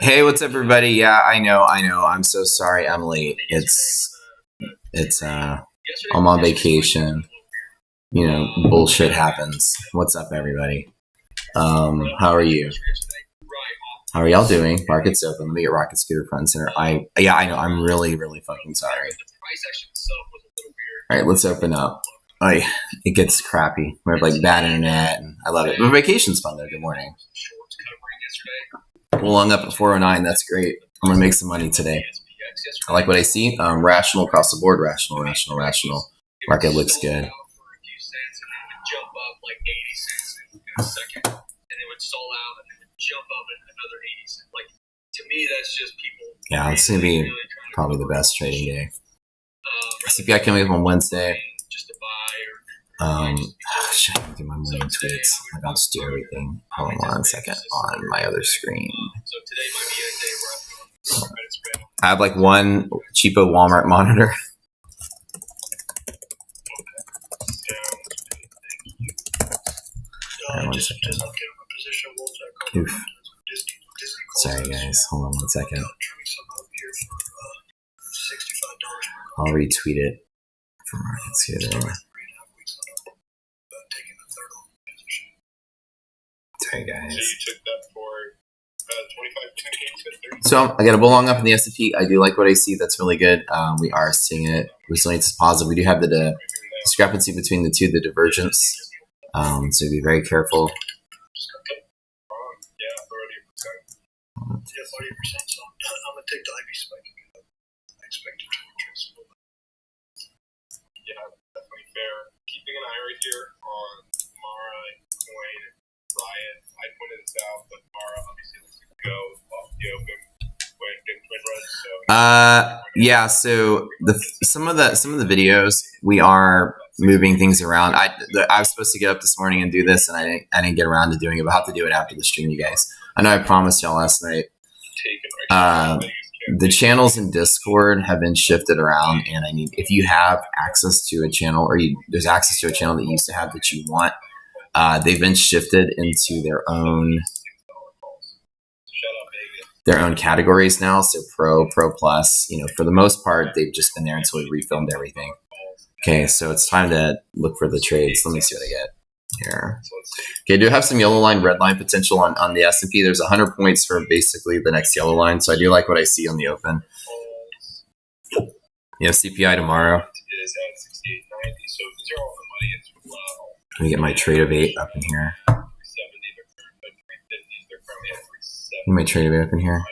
Hey, what's up, everybody? Yeah, I know. I'm so sorry, Emily. It's I'm on vacation. You know, bullshit happens. What's up, everybody? How are you? How are y'all doing? Market's open. Let me get Rocket Scooter front and center. I know. I'm really, really fucking sorry. All right, let's open up. It gets crappy. We have like bad internet, and I love it. But vacation's fun though. Good morning. We're long up at 409. That's great. I'm gonna make some money today. I like what I see. Rational across the board. Rational. Market looks good. Yeah, it's gonna be probably the best trading day. CPI coming up on Wednesday. Shit, I do my morning tweets. I'll just do everything. Hold on 1 second on my other screen. I have like one cheapo Walmart monitor. Right, 1 second. Oof. Sorry, guys. Hold on 1 second. I'll retweet it for markets here. Sorry, guys. So I got a bull long up in the S&P. I do like what I see. That's really good. We are seeing it. Resilience is positive. We do have the discrepancy between the two, the divergence. So be very careful. Keeping an eye right here on Mara, Coin, Riot. I pointed this out, but Mara obviously looks to go off the open when runs. Yeah. So some of the videos we are moving things around. I was supposed to get up this morning and do this, and I didn't get around to doing it. But I'll have to do it after the stream, you guys. I know I promised y'all last night. The channels in Discord have been shifted around, and I need, if you have access to a channel, or there's access to a channel that you used to have that you want, they've been shifted into their own categories now. So pro plus, for the most part, they've just been there until we refilmed everything. Okay, so it's time to look for the trades. Let me see what I get here. Okay, I do have some yellow line, red line potential on the S&P. There's 100 points for basically the next yellow line. So I do like what I see on the open. CPI tomorrow. Let me get my trade of 8 up in here. Get my trade of 8 up in here.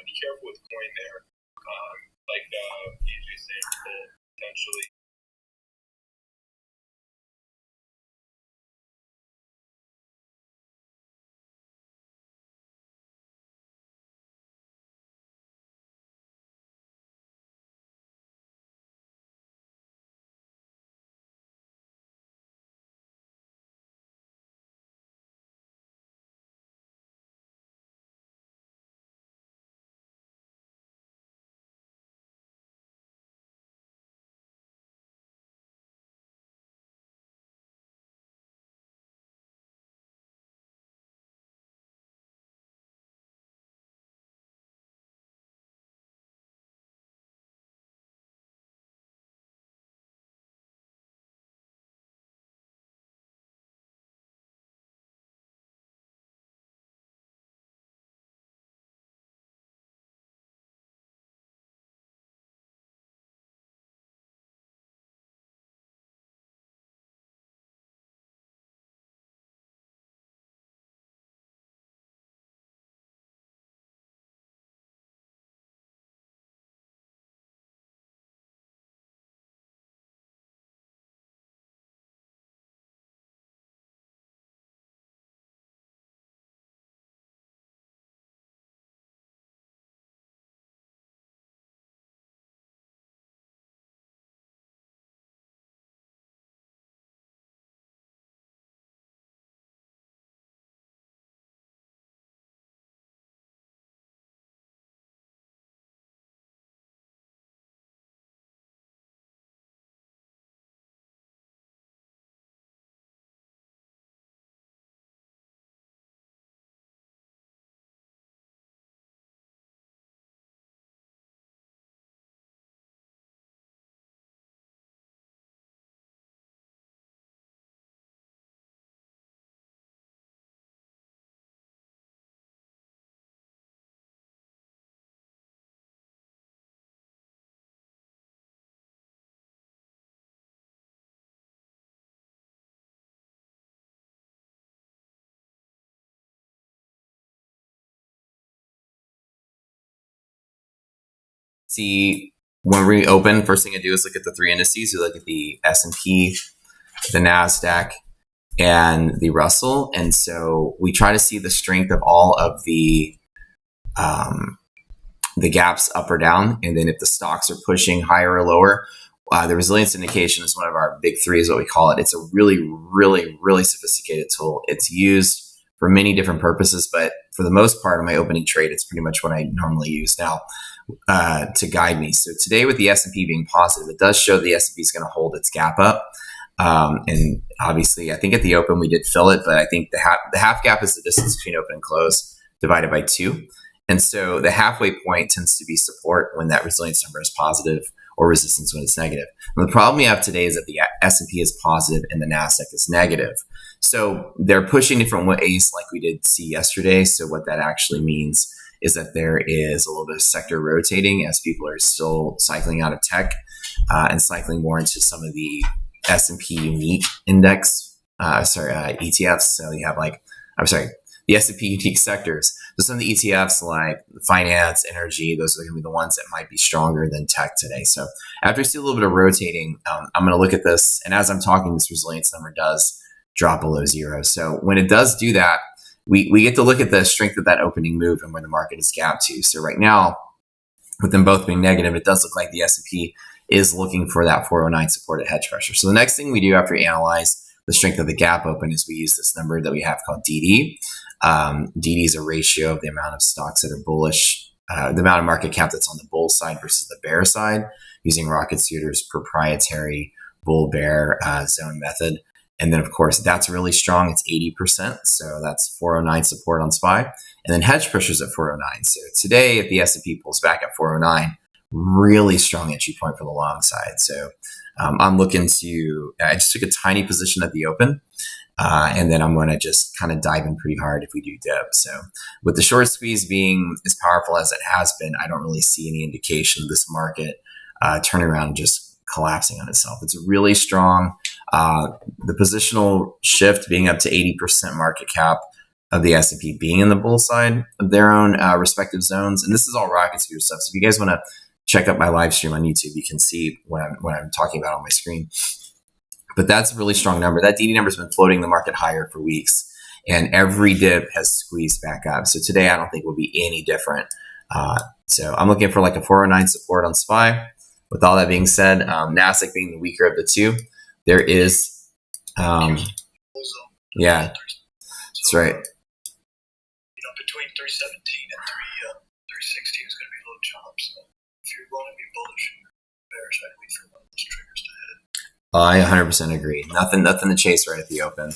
see when we open, first thing I do is look at the three indices. We look at the S&P, the NASDAQ, and the Russell. And so we try to see the strength of all of the gaps up or down. And then if the stocks are pushing higher or lower, the resilience indication is one of our big three, is what we call it. It's a really, really, really sophisticated tool. It's used for many different purposes, but for the most part, in my opening trade, it's pretty much what I normally use now to guide me. So today, with the S&P being positive, it does show the S&P is going to hold its gap up. And obviously, I think at the open we did fill it, but I think the half gap is the distance between open and close divided by 2. And so the halfway point tends to be support when that resilience number is positive, or resistance when it's negative. And the problem we have today is that the S&P is positive and the NASDAQ is negative. So they're pushing different ways like we did see yesterday. So what that actually means is that there is a little bit of sector rotating as people are still cycling out of tech and cycling more into some of the S&P unique index, ETFs. So you have the S&P unique sectors. So some of the ETFs like finance, energy, those are going to be the ones that might be stronger than tech today. So after you see a little bit of rotating, I'm going to look at this. And as I'm talking, this resilience number does drop below 0. So when it does do that, we get to look at the strength of that opening move and where the market is gapped to. So right now, with them both being negative, it does look like the S&P is looking for that 409 supported hedge pressure. So the next thing we do after we analyze the strength of the gap open is we use this number that we have called DD. DD is a ratio of the amount of stocks that are bullish, the amount of market cap that's on the bull side versus the bear side, using Rocket Suiter's proprietary bull bear zone method. And then, of course, that's really strong. It's 80%. So that's 409 support on SPY. And then hedge pressures at 409. So today, if the S&P pulls back at 409, really strong entry point for the long side. So I'm looking to, I just took a tiny position at the open. And then I'm going to just kind of dive in pretty hard if we do dip. So with the short squeeze being as powerful as it has been, I don't really see any indication of this market turning around and just collapsing on itself. It's really strong. The positional shift being up to 80% market cap of the S&P being in the bull side of their own respective zones. And this is all Rocket Suiter stuff. So if you guys want to check out my live stream on YouTube, you can see what I'm talking about on my screen. But that's a really strong number. That DD number has been floating the market higher for weeks, and every dip has squeezed back up. So today, I don't think will be any different. So I'm looking for like a 409 support on SPY. With all that being said, NASDAQ being the weaker of the two, there is, yeah, that's right. Between 317 and 316 is going to be low jump. So if you're going to be bullish and bearish, I'd wait for one of those triggers to hit. I 100% agree. Nothing to chase right at the open.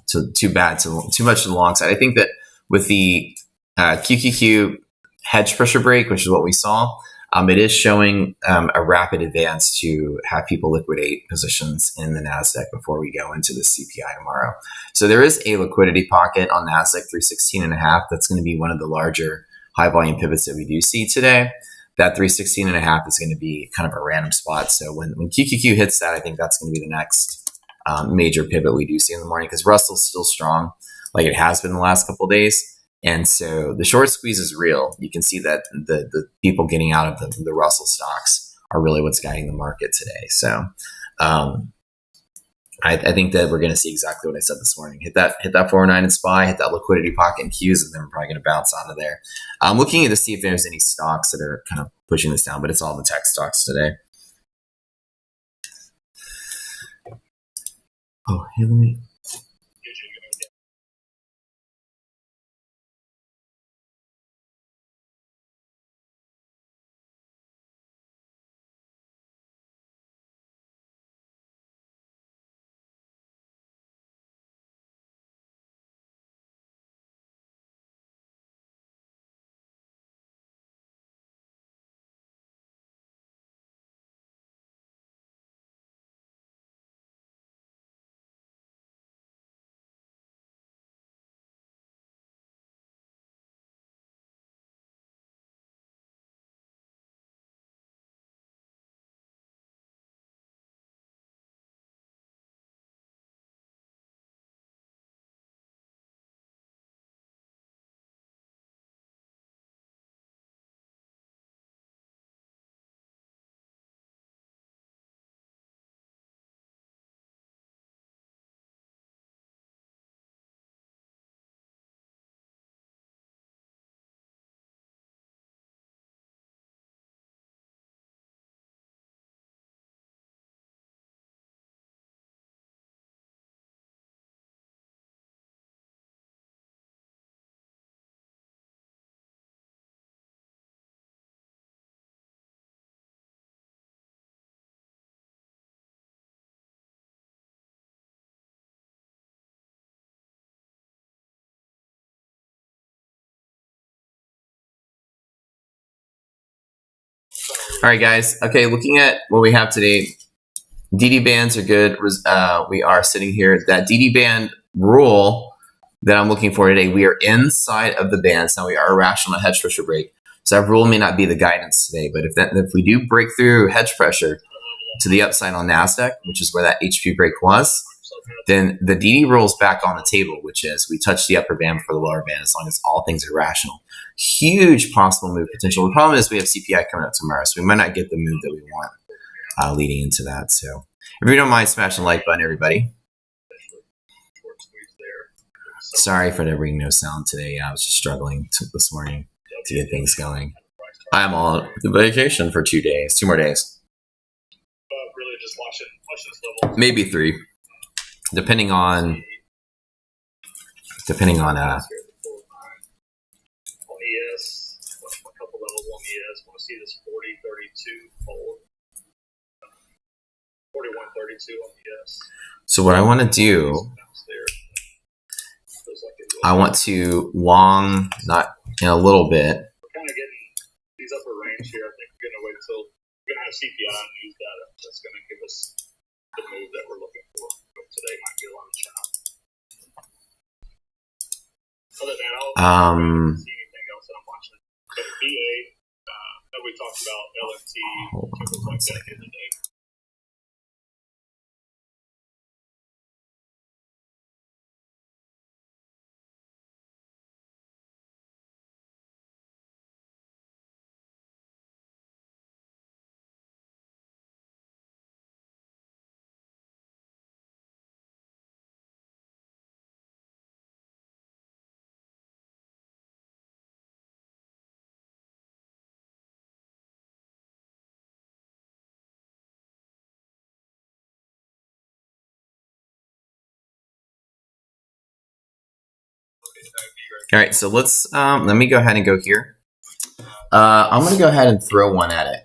Too much to the long side. I think that with the QQQ hedge pressure break, which is what we saw, it is showing a rapid advance to have people liquidate positions in the NASDAQ before we go into the CPI tomorrow. So there is a liquidity pocket on NASDAQ 316.5. That's going to be one of the larger high volume pivots that we do see today. That 316.5 is going to be kind of a random spot. So when QQQ hits that, I think that's going to be the next major pivot we do see in the morning, because Russell's still strong like it has been the last couple of days. And so the short squeeze is real. You can see that the people getting out of the Russell stocks are really what's guiding the market today. So I think that we're going to see exactly what I said this morning. Hit that 409 in SPY, hit that liquidity pocket in Qs, and then we're probably going to bounce out of there. I'm looking to see if there's any stocks that are kind of pushing this down, but it's all the tech stocks today. Oh, hey, let me... All right, guys. Okay, looking at what we have today, DD bands are good. We are sitting here. That DD band rule that I'm looking for today, we are inside of the bands. Now we are irrational at hedge pressure break. So that rule may not be the guidance today, but if we do break through hedge pressure to the upside on NASDAQ, which is where that HP break was, then the DD rule is back on the table, which is we touch the upper band before the lower band as long as all things are rational. Huge possible move potential. The problem is we have CPI coming up tomorrow, so we might not get the move that we want leading into that. So if you don't mind smashing the like button, everybody. Sorry for there being no sound today. I was just struggling this morning to get things going. I'm on vacation for 2 days, 2 more days. Really just watch this level. Maybe 3, depending on ES, a couple levels on ES. Want to see this 40.32 hold. 41.32 on ES. So what I want to do, I want to long, not in a little bit. We're kind of getting these upper range here. I think we're going to wait till we're going to have CPI and news data. That's going to give us the move that we're looking for. But today might be a lot of turnout. Other than that, I don't see anything else that I'm watching. But BA, that we talked about, LFT, tickles like that in the day. All right, so let's let me go ahead and go here. I'm going to go ahead and throw one at it.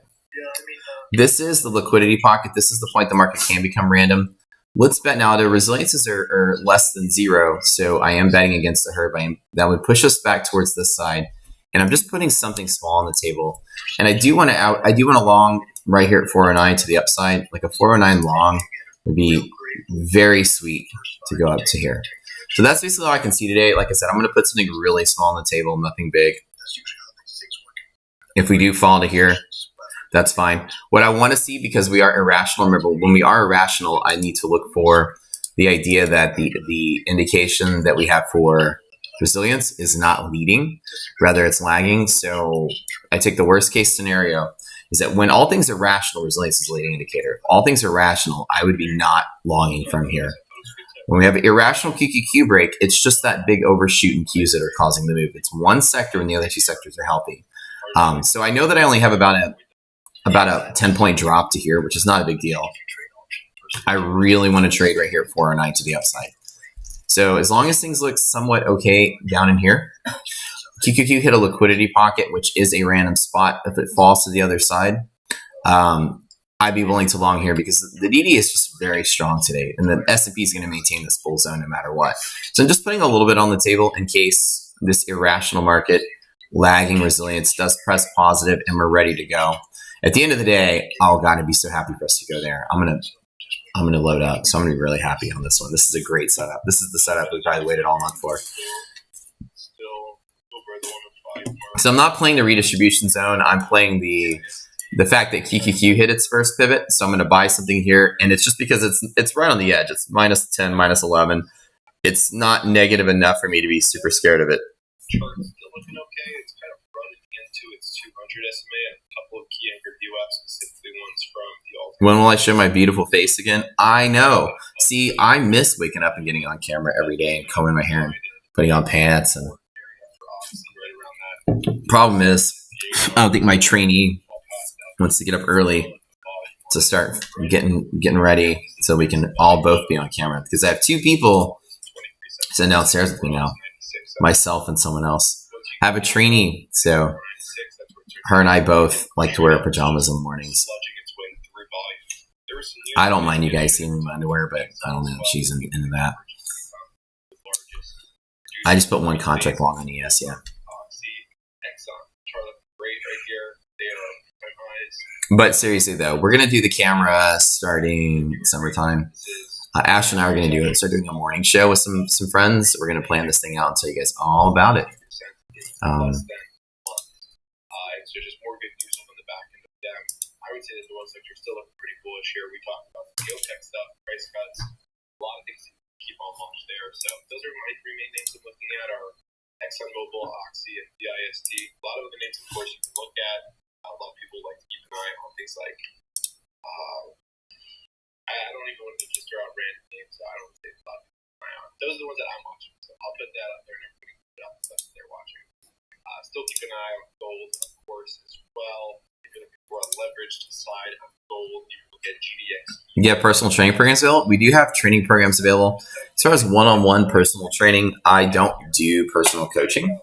This is the liquidity pocket. This is the point the market can become random. Let's bet now. The resiliences are less than 0, so I am betting against the herd. That would push us back towards this side, and I'm just putting something small on the table. And I do want to long right here at 409 to the upside. Like a 409 long would be very sweet to go up to here. So that's basically all I can see today. Like I said, I'm going to put something really small on the table, nothing big. If we do fall to here, that's fine. What I want to see, because we are irrational, remember, when we are irrational, I need to look for the idea that the indication that we have for resilience is not leading, rather it's lagging. So I take the worst case scenario is that when all things are rational, resilience is a leading indicator. If all things are rational, I would be not longing from here. When we have an irrational QQQ break, it's just that big overshoot in Qs that are causing the move. It's one sector and the other 2 sectors are healthy. So I know that I only have about a 10-point drop to here, which is not a big deal. I really want to trade right here at 409 to the upside. So as long as things look somewhat okay down in here, QQQ hit a liquidity pocket, which is a random spot. If it falls to the other side, I'd be willing to long here because the DD is just very strong today, and the S&P is going to maintain this bull zone no matter what. So I'm just putting a little bit on the table in case this irrational market lagging resilience does press positive and we're ready to go. At the end of the day, oh God, I'd be so happy for us to go there. I'm gonna load up, so I'm gonna be really happy on this one. This is a great setup. This is the setup we probably waited all month for. So I'm not playing the redistribution zone. I'm playing the fact that QQQ hit its first pivot. So I'm going to buy something here, and it's just because it's right on the edge. It's minus 10, minus 11. It's not negative enough for me to be super scared of it. Chart's still looking okay. It's kind of running into its 200 SMA and a couple of key anchor VWAPs, specifically ones from the alt. When will I show my beautiful face again? I know. See, I miss waking up and getting on camera every day and combing my hair and putting on pants. And problem is, I don't think my trainee wants to get up early to start getting ready so we can all both be on camera. Because I have 2 people sitting downstairs with me now, myself and someone else. I have a trainee, so her and I both like to wear pajamas in the mornings. I don't mind you guys seeing me in my underwear, but I don't know if she's into that. I just put 1 contract long on ES, yeah. But seriously though, we're gonna do the camera starting summertime. Ash and I are gonna start doing a morning show with some friends. We're gonna plan this thing out and tell you guys all about it. So just more good news on the back end of them. I would say that the ones that are still looking pretty bullish here. We talked about the geotech stuff, price cuts, a lot of things to keep on watch there. So those are my three main names I'm looking at are ExxonMobil, Oxy, and DIST. A lot of the names, of course, you can look at. A lot of people like to keep an eye on things like I don't even want to just throw out random names. So I don't want to say a lot of people keep an eye on. Those are the ones that I'm watching. So I'll put that up there and everybody can put out the stuff that they're watching. Still keep an eye on gold, of course, as well. If you're looking for a leveraged side of gold, you can look at GDX. Yeah, personal training programs available. We do have training programs available. As far as one-on-one personal training, I don't do personal coaching.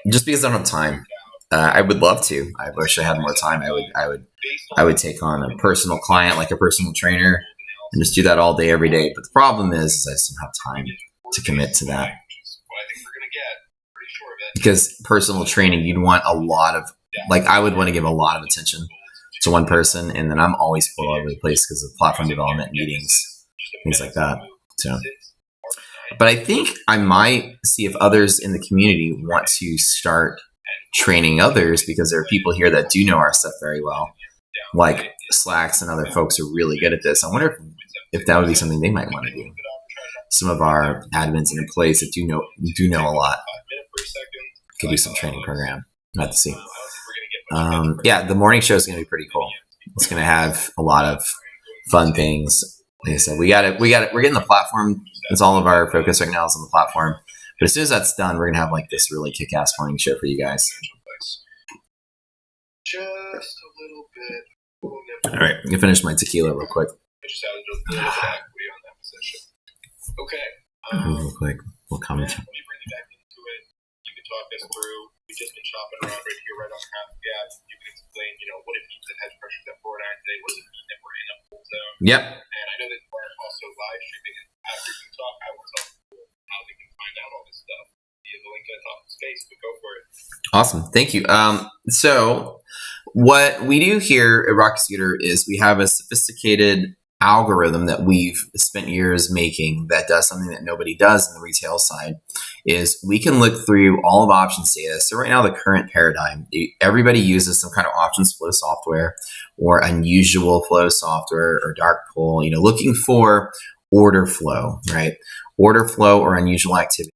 Just because I don't have time. I would love to. I wish I had more time. I would take on a personal client, like a personal trainer, and just do that all day, every day. But the problem is I just don't have time to commit to that. Because personal training, you'd want a lot of, like, I would want to give a lot of attention to one person, and then I'm always pulled all over the place because of platform development meetings, things like that. So, but I think I might see if others in the community want to start training others, because there are people here that do know our stuff very well, like Slacks and other folks are really good at this. I wonder if that would be something they might want to do. Some of our admins and employees that do know a lot could do some training program. We'll have to see. Yeah, the morning show is going to be pretty cool. It's going to have a lot of fun things. Like I said, we're getting the platform. That's all of our focus right now is on the platform. But as soon as that's done, we're going to have like this really kick-ass morning show for you guys. Just a little bit. All right, I'm going to finish my tequila real quick. I just added a little bit of equity on that position. Okay. Real quick, we'll comment. Let me bring you back into it. You can talk us through. We've just been shopping around right here, right on half gap. You can explain, what it means that hedge pressures at 4.9 today. What does it mean that we're in a bull zone? Yep. And I know that you are also live streaming. And after you talk, I will tell people how they can find out all this stuff via the link at the top of the space. But go for it. Awesome. Thank you. So what we do here at Rocket Scooter is we have a sophisticated algorithm that we've spent years making that does something that nobody does in the retail side. Is we can look through all of options data. So right now, the current paradigm, everybody uses some kind of options flow software or unusual flow software or dark pool, looking for order flow, right? Order flow or unusual activity.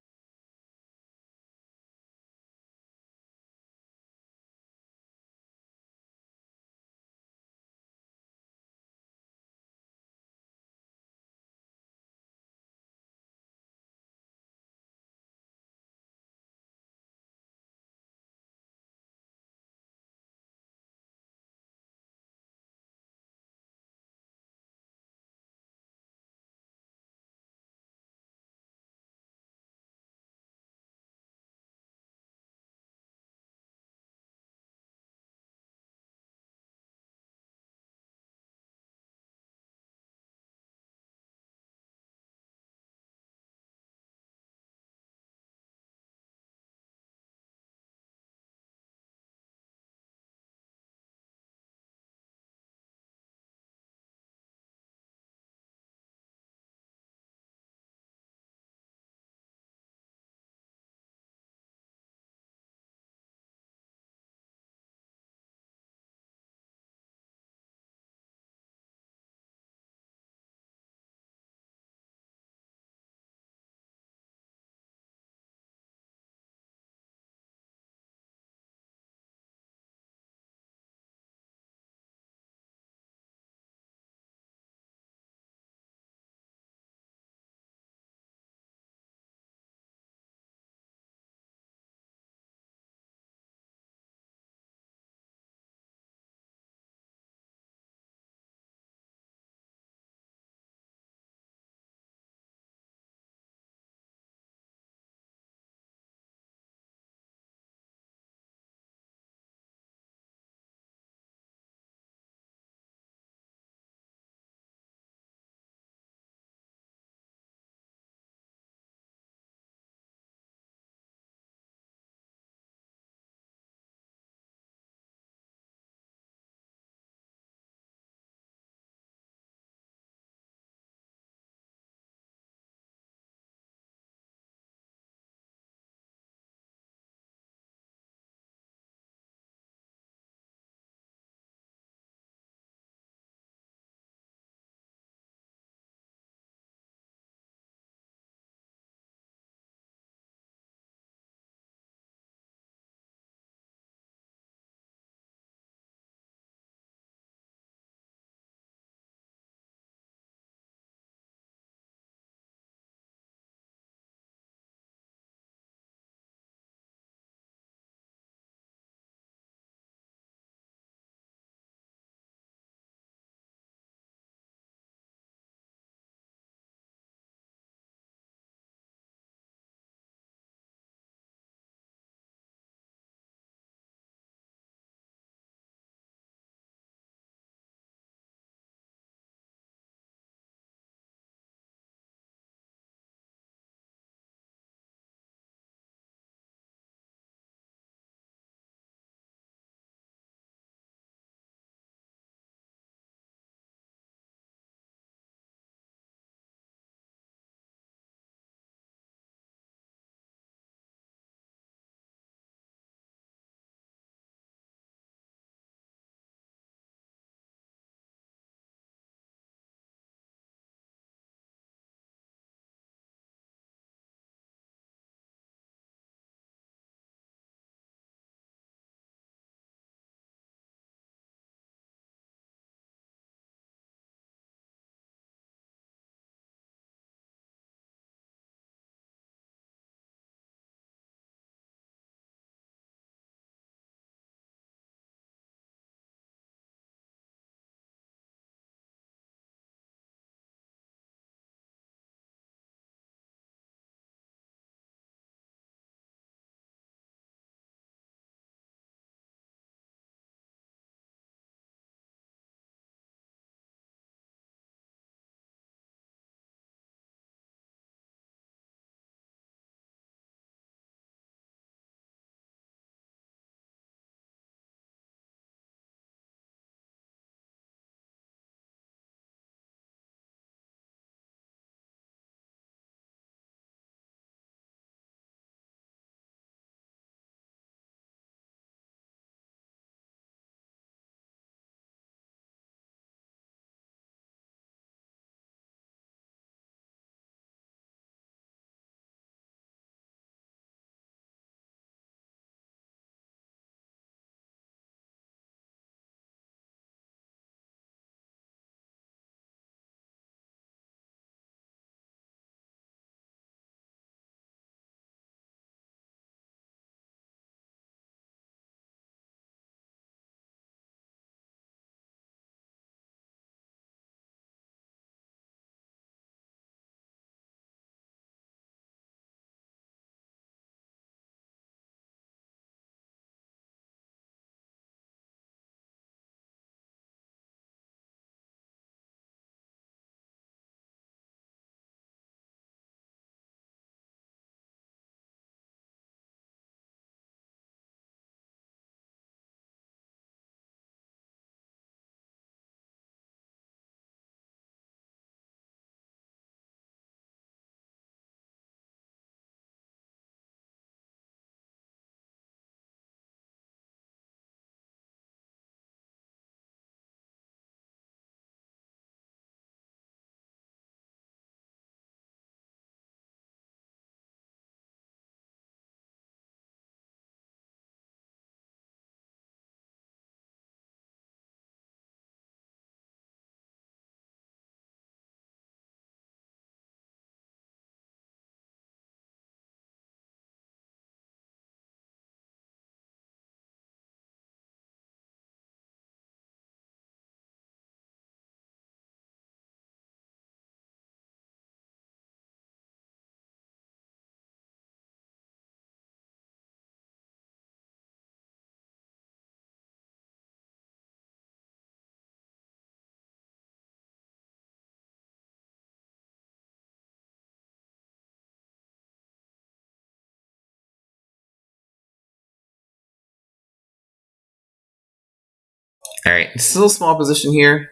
All right, this is a little small position here.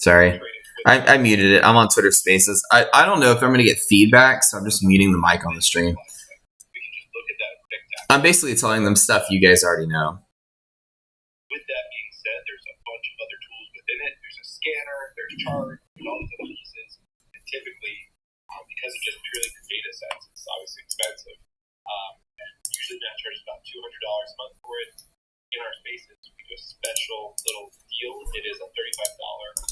Sorry, I muted it. I'm on Twitter Spaces. I don't know if I'm going to get feedback, so I'm just muting the mic on the stream. I'm basically telling them stuff you guys already know. With that being said, there's a bunch of other tools within it. There's a scanner, there's charts, there's all these other pieces. And typically, because of just purely the data sets, it's obviously expensive. And usually Matt charges about $200 a month for it. In our spaces, we do a special little deal. It is a $35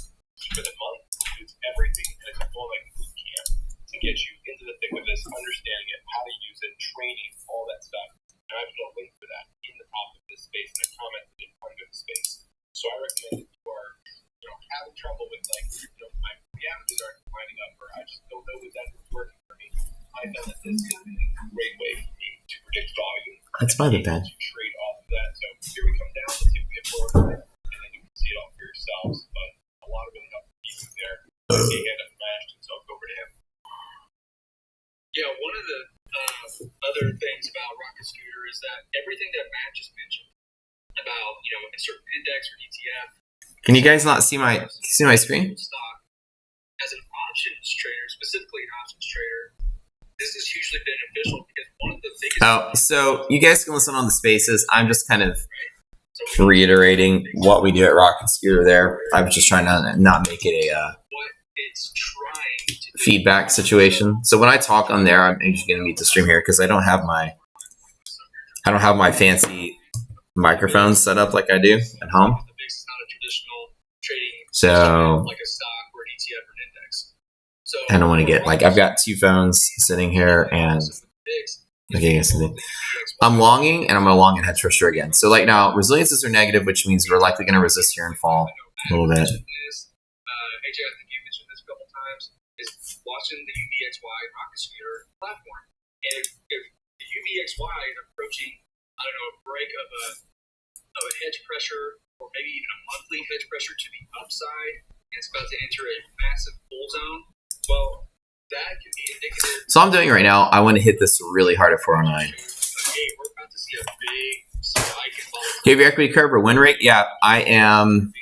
for the month. It includes everything, and it's more like a boot camp to get you into the thick of this, understanding it, how to use it, training, all that stuff. And I've put a link for that in the top of this space, and I commented in front of the space. So I recommend if you are, having trouble with my averages aren't lining up, or I just don't know if that's working for me. I found that this is a great way for me to predict volume. That's by the bed. To trade off of that. So here we come down. Let's see if we get forward, and then you can see it all for yourselves. But a lot of really helpful pieces there. I see a hand up from Ashton, so I'll go over to him. Yeah, one of the other things about Rocket Scooter is that everything that Matt just mentioned about a certain index or ETF. Can you guys not see my screen? Stock as an options trader, specifically an options trader, this is hugely beneficial because one of the biggest. Oh, so you guys can listen on the Spaces. I'm just kind of reiterating what we do at Rocket Scooter. There, I was just trying to not make it a feedback situation. So when I talk on there, I'm just going to mute the stream here because I don't have my fancy microphone set up like I do at home. So I don't want to get I've got two phones sitting here, and okay, I'm longing, and I'm going to long in Hedge again. So now resiliences are negative, which means we're likely going to resist here and fall a little bit. Watching the UVXY Rocket Scooter platform, and if the UVXY is approaching, a break of a hedge pressure, or maybe even a monthly hedge pressure to the upside, and it's about to enter a massive bull zone, well, that can be indicative. So I'm doing right now. I want to hit this really hard at 409. Okay, we're about to see a big spike in volatility. Do you have your equity curve or win rate? Yeah, I am.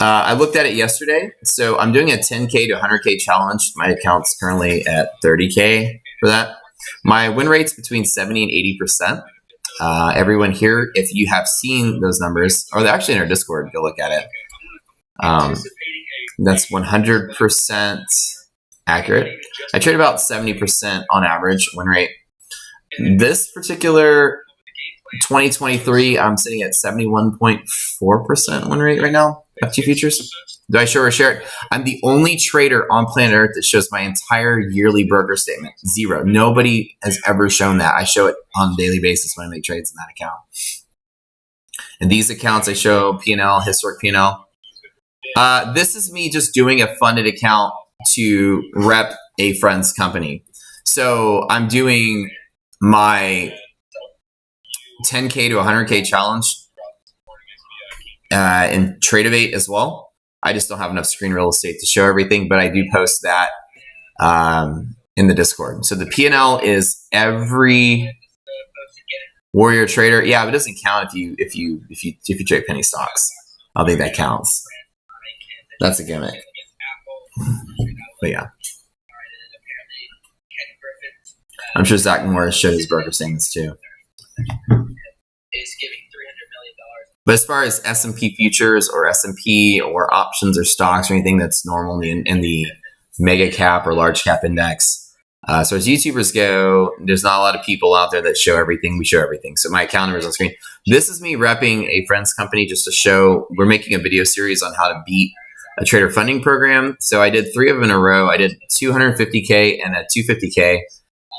I looked at it yesterday. So I'm doing a 10K to 100K challenge. My account's currently at 30K for that. My win rate's between 70 and 80%. Everyone here, if you have seen those numbers, or they're actually in our Discord, go look at it. That's 100% accurate. I trade about 70% on average win rate. This particular 2023, I'm sitting at 71.4% win rate right now. FT futures. Do I show or share it? I'm the only trader on planet Earth that shows my entire yearly broker statement. Zero. Nobody has ever shown that. I show it on a daily basis when I make trades in that account. And these accounts, I show P&L, historic P&L. This is me just doing a funded account to rep a friend's company. So I'm doing my 10K to 100K challenge in Tradeovate as well. I just don't have enough screen real estate to show everything, but I do post that in the Discord. So the P&L is every warrior trader. Yeah, but it doesn't count if you trade penny stocks. I don't think that counts. That's a gimmick. But yeah, I'm sure Zach Morris showed his broker statements too. But as far as S&P futures or S&P or options or stocks or anything that's normal in the mega cap or large cap index, so as YouTubers go, there's not a lot of people out there that show everything. We show everything. So my account number is on screen. This is me repping a friend's company just to show we're making a video series on how to beat a trader funding program. So I did 3 of them in a row. I did 250K and a 250K,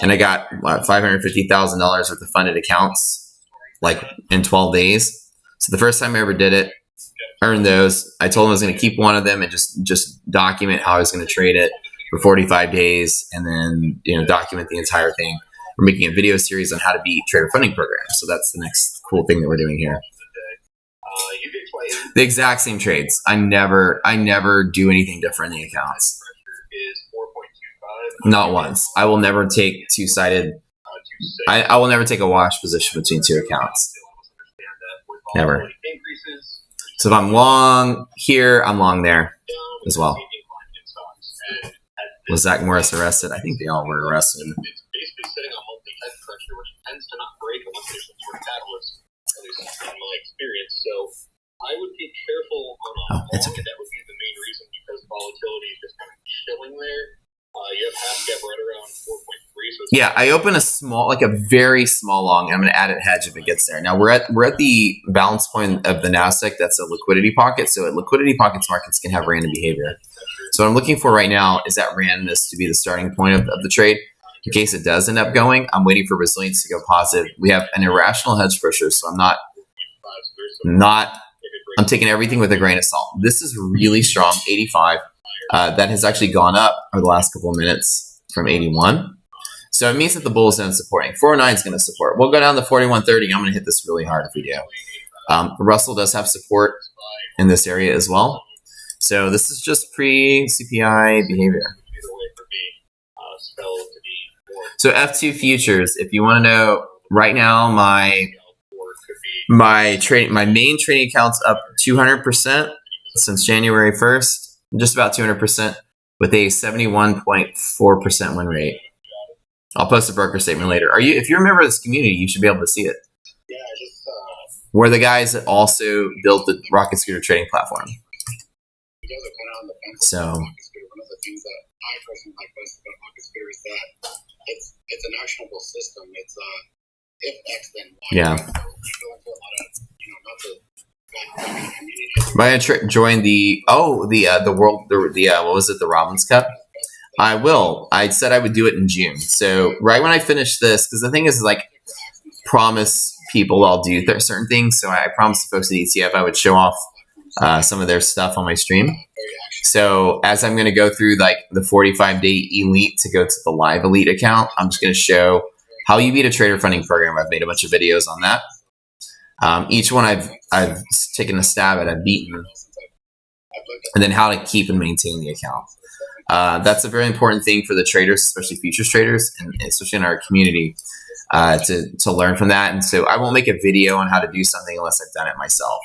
and I got $550,000 worth of funded accounts in 12 days. So the first time I ever did it, earned those. I told him I was going to keep one of them and just document how I was going to trade it for 45 days, and then document the entire thing. We're making a video series on how to beat trader funding programs. So that's the next cool thing that we're doing here. The exact same trades. I never do anything different in the accounts. Not once. I will never take two-sided I will never take a wash position between two accounts. Never. So if I'm long here, I'm long there as well. Was Zach Morris arrested? I think they all were arrested. I would be careful on that's okay. That would be the main reason, because volatility is just kind of chilling there. You have half gap right around 4.3. So yeah, I open a small, like a very small long. I'm going to add it hedge if it gets there. Now we're at the balance point of the Nasdaq. That's a liquidity pocket. So at liquidity pockets, markets can have random behavior. So what I'm looking for right now is that randomness to be the starting point of the trade. In case it does end up going, I'm waiting for resilience to go positive. We have an irrational hedge pusher, so I'm taking everything with a grain of salt. This is really strong, 85. That has actually gone up over the last couple of minutes from 81. So it means that the bull is done supporting. 409 is going to support. We'll go down to 41.30. I'm going to hit this really hard if we do. Russell does have support in this area as well. So this is just pre-CPI behavior. So F2 futures, if you want to know, right now my main trading account's up 200% since January 1st, just about 200%, with a 71.4% win rate. I'll post a broker statement later. If you're a member of this community, you should be able to see it. We're the guys that also built the Rocket Scooter trading platform. So one of the things that I personally like best about Rocket Scooter is that it's an actionable system. It's if X then Y. Yeah. So you go into a lot of, not the community. Am I gonna join the what was it, the Robbins Cup? I will. I said I would do it in June. So right when I finish this, because the thing is, like, promise people I'll do certain things. So I promised the folks at ETF I would show off some of their stuff on my stream. So as I'm going to go through like the 45-day elite to go to the live elite account, I'm just going to show how you beat a trader funding program. I've made a bunch of videos on that. Each one I've taken a stab at, I've beaten, and then how to keep and maintain the account. That's a very important thing for the traders, especially futures traders, and especially in our community, to learn from that. And so I won't make a video on how to do something unless I've done it myself.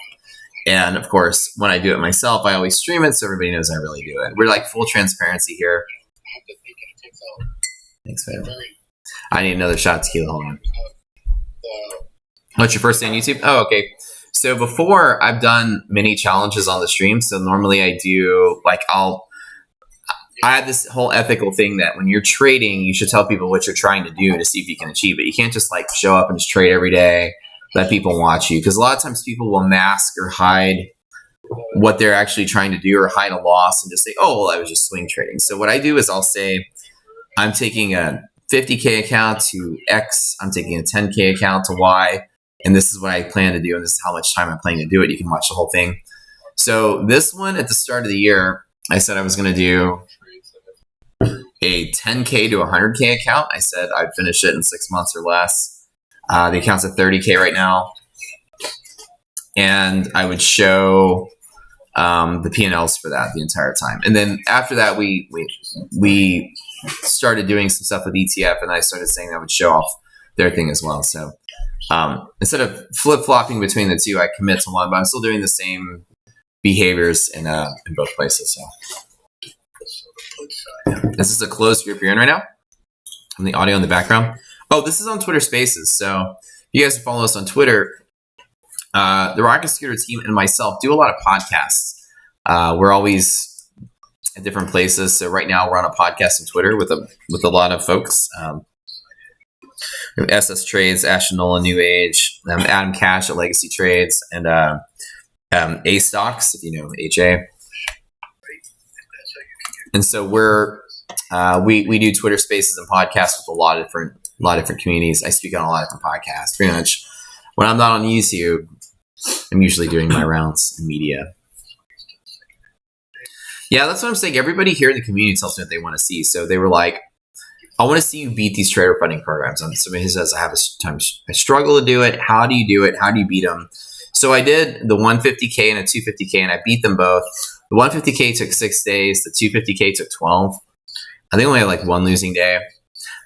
And of course, when I do it myself, I always stream it so everybody knows I really do it. We're like full transparency here. Thanks, man. I need another shot tequila. Hold on. What's your first day on YouTube? Oh, okay. So before, I've done many challenges on the stream. So normally I do, like, I have this whole ethical thing that when you're trading, you should tell people what you're trying to do to see if you can achieve it. You can't just like show up and just trade every day, let people watch you. Because a lot of times people will mask or hide what they're actually trying to do, or hide a loss and just say, oh, well, I was just swing trading. So what I do is I'll say, I'm taking a 50K account to X, I'm taking a 10K account to Y, and this is what I plan to do, and this is how much time I'm planning to do it. You can watch the whole thing. So this one, at the start of the year, I said I was going to do a 10K to 100K account. I said I'd finish it in 6 months or less. The account's at 30K right now. And I would show the P&Ls for that the entire time. And then after that, we started doing some stuff with ETF, and I started saying I would show off their thing as well. So instead of flip-flopping between the two, I commit to one, but I'm still doing the same behaviors in both places. So yeah. This is a closed group you're in right now. And the audio in the background. Oh, this is on Twitter Spaces. So you guys follow us on Twitter. The Rocket Scooter team and myself do a lot of podcasts. We're always at different places. So right now we're on a podcast on Twitter with a lot of folks. We have SS Trades, Ashton Nola, New Age, Adam Cash at Legacy Trades, and A Stocks, if you know HA. And so we do Twitter Spaces and podcasts with a lot of different communities. I speak on a lot of different podcasts. Pretty much when I'm not on YouTube, I'm usually doing my rounds in media. Yeah, that's what I'm saying. Everybody here in the community tells me what they want to see. So they were like, I want to see you beat these trader funding programs. And somebody says, I struggle to do it. How do you do it? How do you beat them? So I did the 150K and a 250K, and I beat them both. The 150K took 6 days. The 250K took 12. I think I only had like one losing day.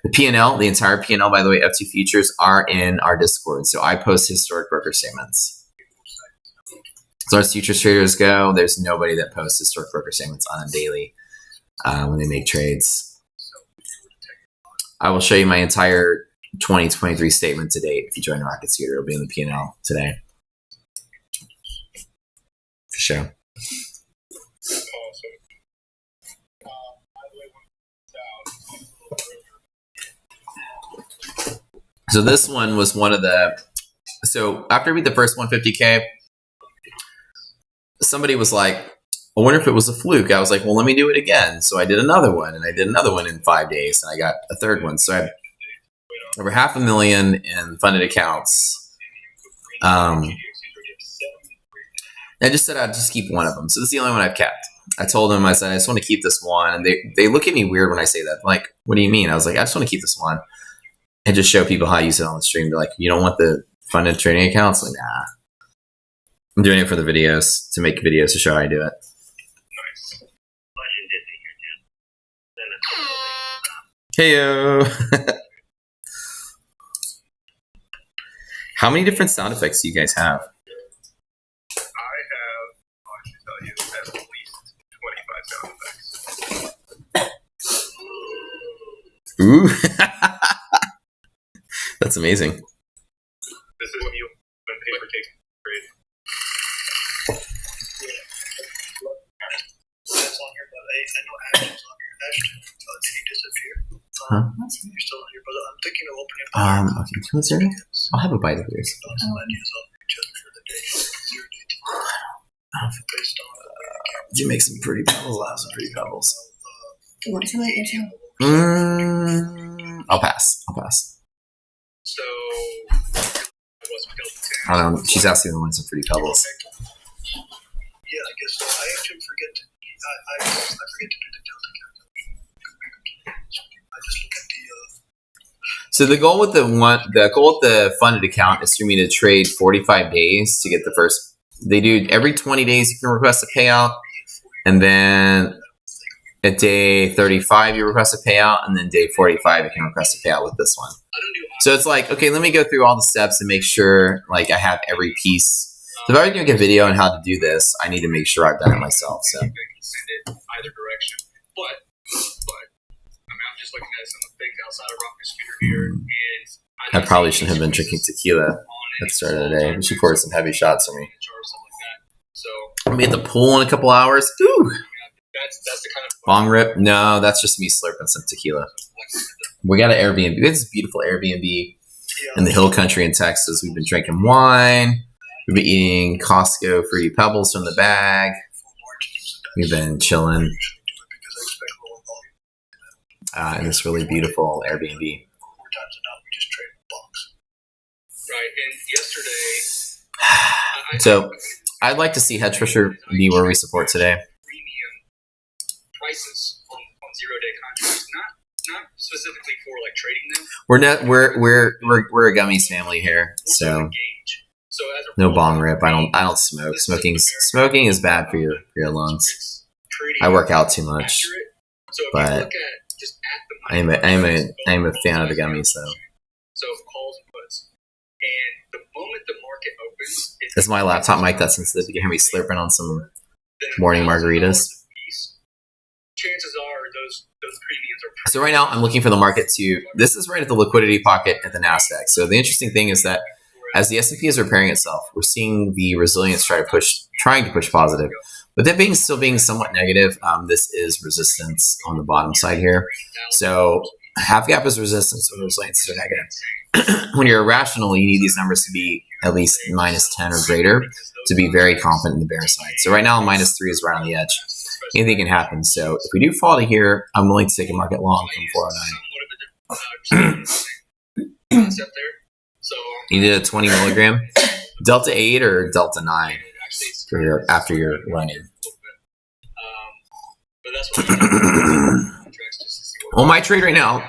The P&L, the entire P&L, by the way, F2 futures are in our Discord. So I post historic broker statements. As far as futures traders go, there's nobody that posts historic broker statements on a daily when they make trades. I will show you my entire 2023 statement to date. If you join Rocket Scooter, it'll be in the P&L today. For sure. So this one was one of the, so after we beat the first 150K, somebody was like, I wonder if it was a fluke. I was like, well, let me do it again. So I did another one, and I did another one in 5 days, and I got a third one. So I have over $500,000 in funded accounts. I just said I'd just keep one of them. So this is the only one I've kept. I told them, I said, I just want to keep this one. And they look at me weird when I say that. Like, what do you mean? I was like, I just want to keep this one. And just show people how I use it on the stream. They're like, you don't want the funded trading accounts? Like, nah. I'm doing it for the videos, to make videos to show how I do it. Nice. Heyo. How many different sound effects do you guys have? I should tell you, at least 25 sound effects. Ooh. That's amazing. This is when paper takes trade. That's on here, but I know Ashton's on here. Ashton, did he disappear? Huh? You're still on here, but I'm thinking of opening up. Okay, 2 0. I'll have a bite of yours. Some ideas on each other for the day. 0 day. Based on You make some pretty pebbles. I'll have some pretty pebbles. You want some of it? I'll pass. So, I don't know. She's asking me to win some pretty pebbles. yeah, I guess so. I actually forget to. I forget to do the delta calculation. I just look at the. So the goal with the funded account is for me to trade 45 days to get the first. They do every 20 days you can request a payout, and then at day 35 you request a payout, and then day 45 you can request a payout with this one. So it's like, okay, let me go through all the steps and make sure like I have every piece. So if I were to make a video on how to do this, I need to make sure I've done it myself. So send it either direction, but I mean, I'm just looking at some of the things outside of Rocket Scooter here, and I probably shouldn't have been drinking tequila at the start of the day. She poured some heavy shots for me. So I'll be at the pool in a couple hours. Ooh. that's the kind of Long rip? No, that's just me slurping some tequila. We got an Airbnb. We have this beautiful Airbnb in the hill country in Texas. We've been drinking wine. We've been eating Costco Fruity Pebbles from the bag. We've been chilling in this really beautiful Airbnb. right. And yesterday, So I'd like to see Hedge be where we support today. premium prices on 0-day contracts, not specifically for like trading them. We're a gummies family here, so Gauge. So as a no bong rip. I don't smoke. Smoking is bad for your lungs. I work out too much, So if but you look at just at the I am a fan of the gummies though. So calls and puts, and the moment the market opens, This is my laptop mic that's sensitive. You can hear me slurping on some morning margaritas. Chances are those premiums are. So right now I'm looking for the market to. This is right at the liquidity pocket at the Nasdaq. So the interesting thing is that as the S&P is repairing itself, we're seeing the resilience trying to push positive. But that still being somewhat negative, this is resistance on the bottom side here. So half gap is resistance, when resilience is negative. When you're irrational, you need these numbers to be at least minus 10 or greater to be very confident in the bear side. So right now, minus 3 is right on the edge. Anything can happen. So if we do fall to here, I'm willing to take a market long from 409. You did a 20 milligram, Delta 8 or Delta 9 after you're running. On my trade right now,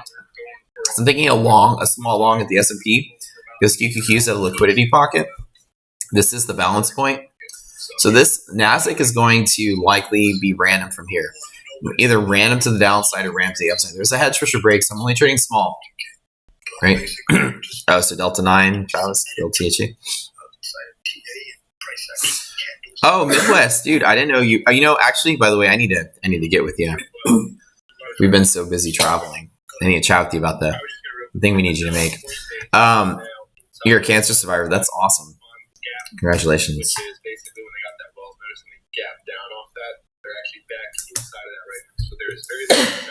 I'm thinking a small long at the S&P because QQQ is at a liquidity pocket. This is the balance point. So this Nasdaq is going to likely be random from here. either random to the downside or random to the upside. There's a hedge pressure break, so I'm only trading small. Right? Oh, so Delta 9, Travis, LTHE. Oh, Midwest, dude. I didn't know you. Actually, by the way, I need to get with you. We've been so busy traveling. I need to chat with you about the thing we need you to make. You're a cancer survivor. That's awesome. Congratulations.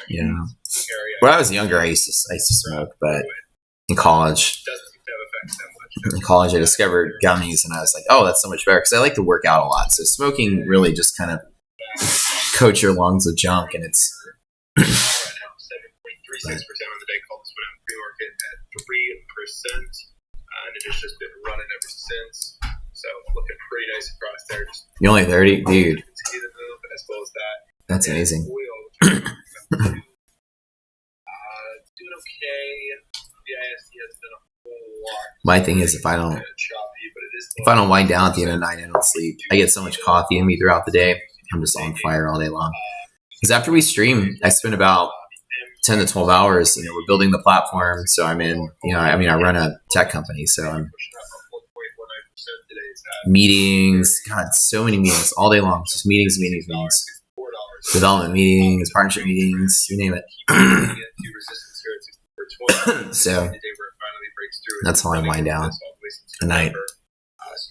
Yeah. When I was younger, I used to smoke, but in college, I discovered gummies, and I was like, "Oh, that's so much better," because I like to work out a lot. So smoking really just kind of coats your lungs with junk, and it's. But, and it's just been running ever since. So looking pretty nice across there. You're only 30, dude. Continue to move as well as that. That's amazing. Doing okay. The ISD has been a whole lot. My thing is, if I don't wind down at the end of the night, I don't sleep. I get so much coffee in me throughout the day. I'm just on fire all day long. Because after we stream, I spend about 10 to 12 hours, we're building the platform. So I'm in, I run a tech company, so I'm meetings, God, so many meetings all day long. Just meetings, development meetings, partnership meetings, you name it. So that's how I wind down at night.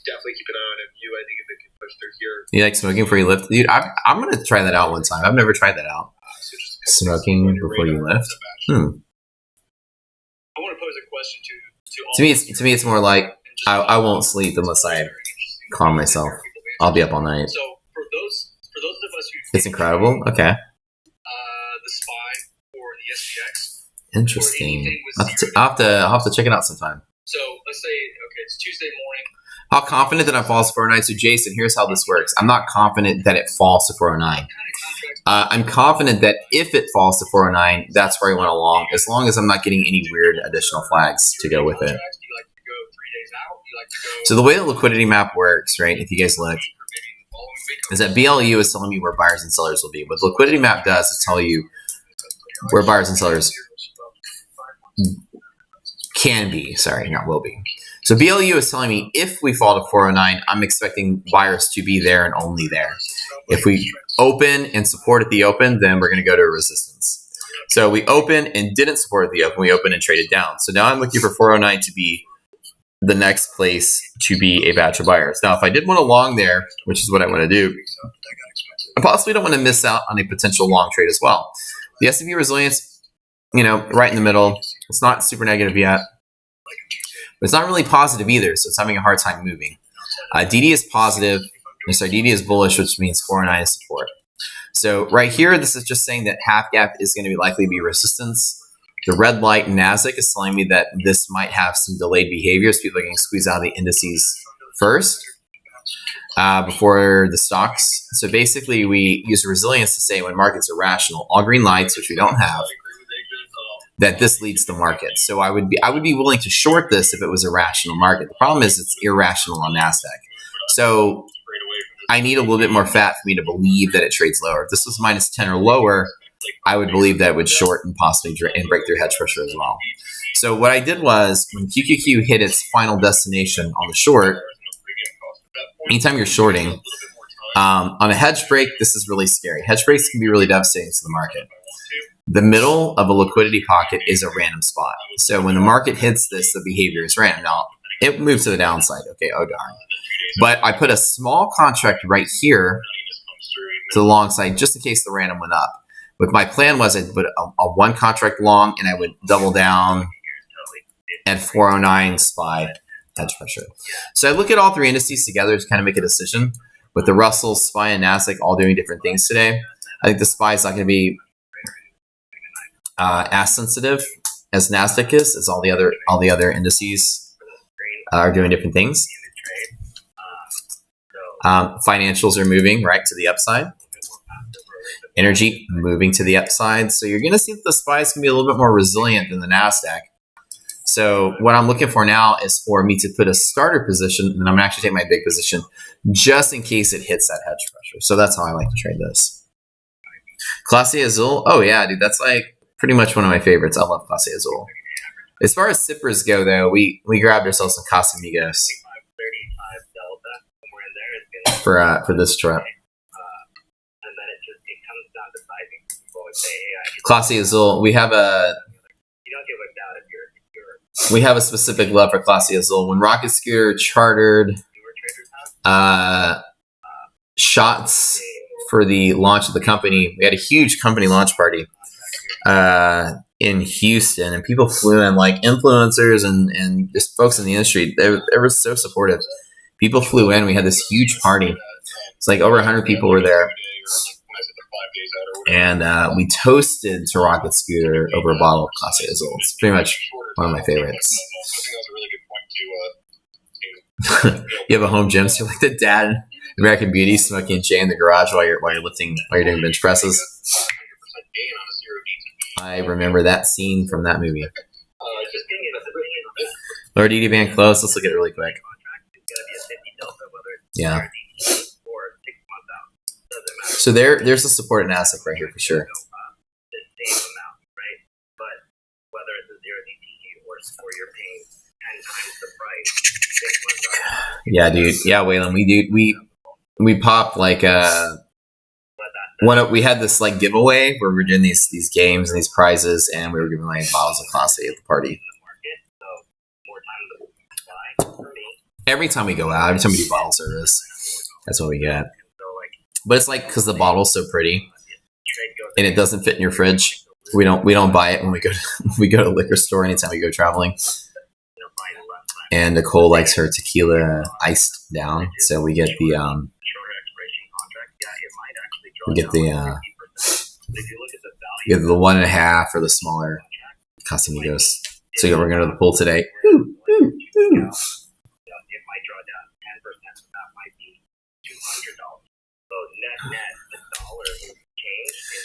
Definitely keep an eye on you. I think if it can push through here. You like smoking before you lift? Dude, I'm going to try that out one time. I've never tried that out. Smoking before you lift? I want to pose a question to me, it's more like I won't sleep unless I calm myself. I'll be up all night. So for those of us who it's incredible. Okay. The SPY or the SPX. Interesting. I'll have to check it out sometime. So let's say it's Tuesday morning. How confident that I falls to 409? So Jason, here's how this works. I'm not confident that it falls to 409. I'm confident that if it falls to 409, that's where I went along, as long as I'm not getting any weird additional flags to go with it. So the way the liquidity map works, right, if you guys look, is that BLU is telling me where buyers and sellers will be. What the liquidity map does is tell you where buyers and sellers can be. Sorry, not will be. So BLU is telling me if we fall to 409, I'm expecting buyers to be there and only there. If we open and support at the open, then we're going to go to a resistance. So we open and didn't support at the open. We open and traded down. So now I'm looking for 409 to be the next place to be a batch of buyers. Now, if I did want a long there, which is what I want to do, I possibly don't want to miss out on a potential long trade as well. The S&P resilience, right in the middle. It's not super negative yet. But it's not really positive either, so it's having a hard time moving. DD is positive. DD is bullish, which means 409 is support. So right here, this is just saying that half gap is going to likely be resistance. The red light Nasdaq is telling me that this might have some delayed behaviors. People are going to squeeze out of the indices first before the stocks. So basically, we use resilience to say when markets are rational, all green lights, which we don't have, that this leads the market. So I would be willing to short this if it was a rational market. The problem is it's irrational on Nasdaq. So I need a little bit more fat for me to believe that it trades lower. If this was minus 10 or lower, I would believe that it would short and possibly and break through hedge pressure as well. So what I did was when QQQ hit its final destination on the short, anytime you're shorting, on a hedge break, this is really scary. Hedge breaks can be really devastating to the market. The middle of a liquidity pocket is a random spot. So when the market hits this, the behavior is random. Now, it moves to the downside. Okay, oh darn. But I put a small contract right here to the long side just in case the random went up. But my plan was I'd put a one contract long and I would double down at 409 SPY hedge pressure. So I look at all three indices together to kind of make a decision. With the Russell, SPY, and Nasdaq all doing different things today, I think the SPY is not going to be as sensitive as Nasdaq is, as all the other indices are doing different things. Financials are moving right to the upside. Energy moving to the upside. So you're going to see that the SPY is going to be a little bit more resilient than the Nasdaq. So what I'm looking for now is for me to put a starter position, and I'm going to actually take my big position just in case it hits that hedge pressure. So that's how I like to trade this. Clase Azul. Oh yeah, dude, that's like pretty much one of my favorites. I love Clase Azul. As far as sippers go, though, we grabbed ourselves some Casamigos for this trip. Clase Azul. We have a specific love for Clase Azul. When Rocket Scooter chartered shots for the launch of the company, we had a huge company launch party in Houston, and people flew in, like influencers and just folks in the industry. They were so supportive. People flew in. We had this huge party. It's like over 100 people were there. And we toasted to Rocket Scooter over a bottle of Clase Azul. It's pretty much one of my favorites. You have a home gym, so you're like the dad in American Beauty smoking J in the garage while you're doing bench presses. I remember that scene from that movie. Lord Edie Van Close. Let's look at it really quick. Yeah. So there's a support in asset right here for sure. Yeah, dude. Yeah, Waylon, we popped like we had this like giveaway where we were doing these games and these prizes, and we were giving away bottles of Clase at the party. Every time we go out, every time we do bottle service, that's what we get. But it's like because the bottle's so pretty and it doesn't fit in your fridge. We don't buy it when we go to the liquor store anytime we go traveling. And Nicole likes her tequila iced down, so we get the 1.5 or the smaller Casamigos. So we're going to the pool today.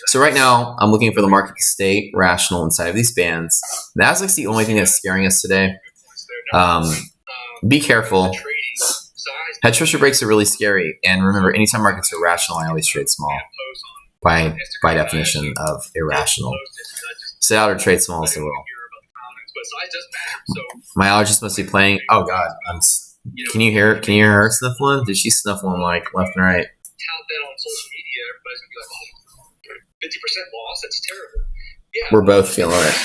So right now, I'm looking for the market to stay rational inside of these bands. Nasdaq's the only thing that's scaring us today. Be careful. Hedge pressure breaks are really scary. And remember, anytime markets are rational, I always trade small. By definition of irrational. Sit out or trade small as the rule. My allergist must be playing. Oh God, can you hear her sniffling? Did she sniffling like left and right? 50% loss, that's terrible. Yeah. We're both feeling it.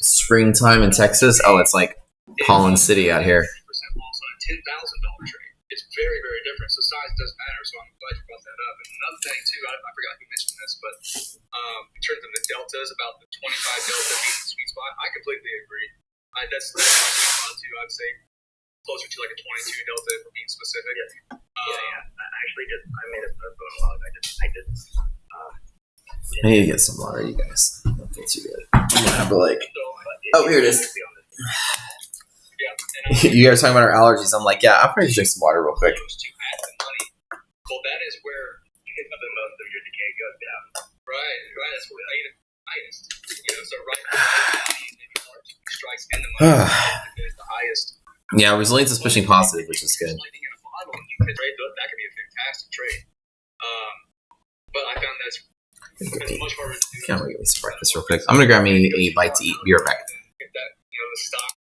Springtime in Texas. Oh, it's like Pollen City out here. 50% loss on a $10,000 trade. It's very, very different. So size does matter. So I'm glad you brought that up. And another thing too, I forgot you mentioned this, but in terms of the deltas, about the 25 delta being the sweet spot, I completely agree. That's my sweet spot too. I'd say closer to like a 22 delta for being specific. Yeah. I made a phone log. I need to get some water, you guys. I don't feel too good. I'm gonna have to like. Oh, here it is. You guys are talking about our allergies. I'm like, yeah, I'm probably drink some water real quick. Well, that is where the most of your decay goes down. Right. That's where highest. So strikes in the money is the highest. Yeah, resilience is pushing positive, which is good. That could be a fantastic trade. But I found that's much harder to do. Can't wait to get me some breakfast real quick. I'm gonna grab me a bite to eat. Be right back. The stock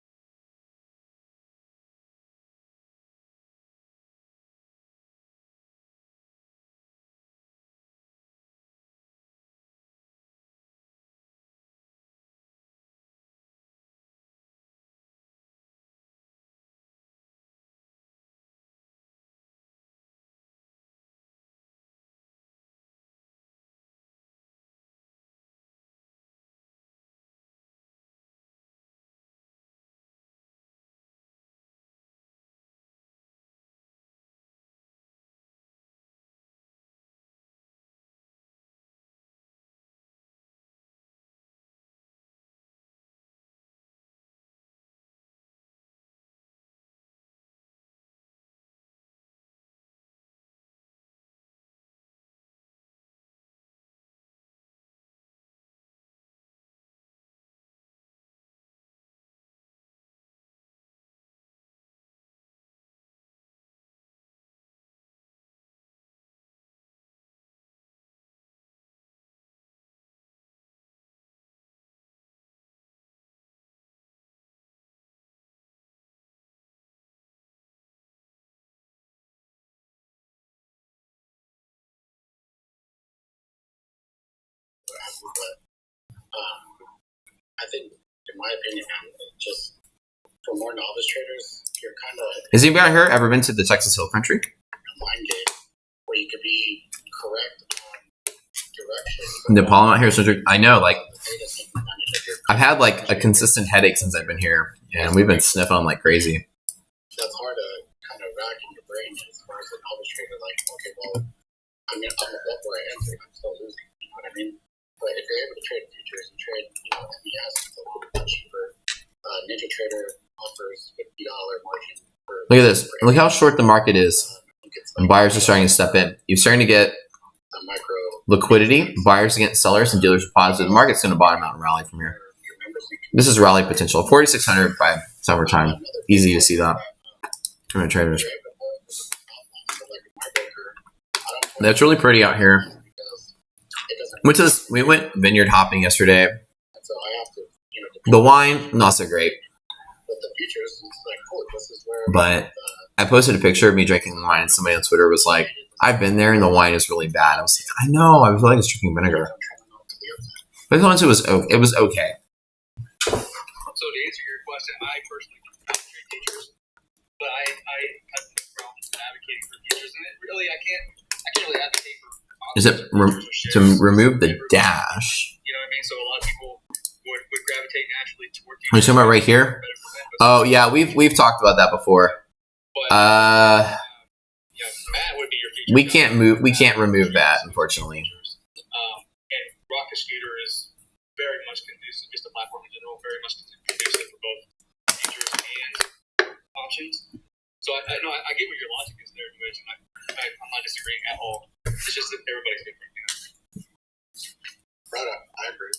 but I think, in my opinion, just for more novice traders, you're kind of. Has anybody out here ever been to the Texas Hill Country? A mind game where you could be correct on direction. The pollen out here is so I know, like, I've had like a consistent headache since I've been here, and we've been sniffing like crazy. That's hard to kind of rack in your brain as far as a novice trader. Like, okay, well, I'm above where I entered. I'm still losing. You know what I mean? But if you're able to trade futures and trade, MES, it's a little bit cheaper. Ninja Trader offers $50 margin. Look at this. Look how short the market is. And buyers are starting to step in. You're starting to get liquidity, buyers against sellers, and dealers are positive. The market's going to bottom out and rally from here. This is rally potential. 4,600 by summertime. Easy to see that. Traders. That's really pretty out here. We went vineyard hopping yesterday. The wine, not so great. But I posted a picture of me drinking the wine, and somebody on Twitter was like, I've been there and the wine is really bad. I was like, I know, I feel like it's drinking vinegar. But it was okay. So to answer your question, I personally don't trade futures, but I have no problem advocating for futures, and it really I can't really advocate for. Is it to remove the dash? You know what I mean? So a lot of people would gravitate naturally toward futures. Are you talking about right here? Oh yeah, we've talked about that before. But, Matt would be your future. We can't remove that, unfortunately. And Rocket Scooter is very much conducive, just the platform in general, very much conducive for both futures and options. So I get what your logic is there, Mitch, and I'm not disagreeing at all. It's just that everybody's different, you know. Right on. I agree.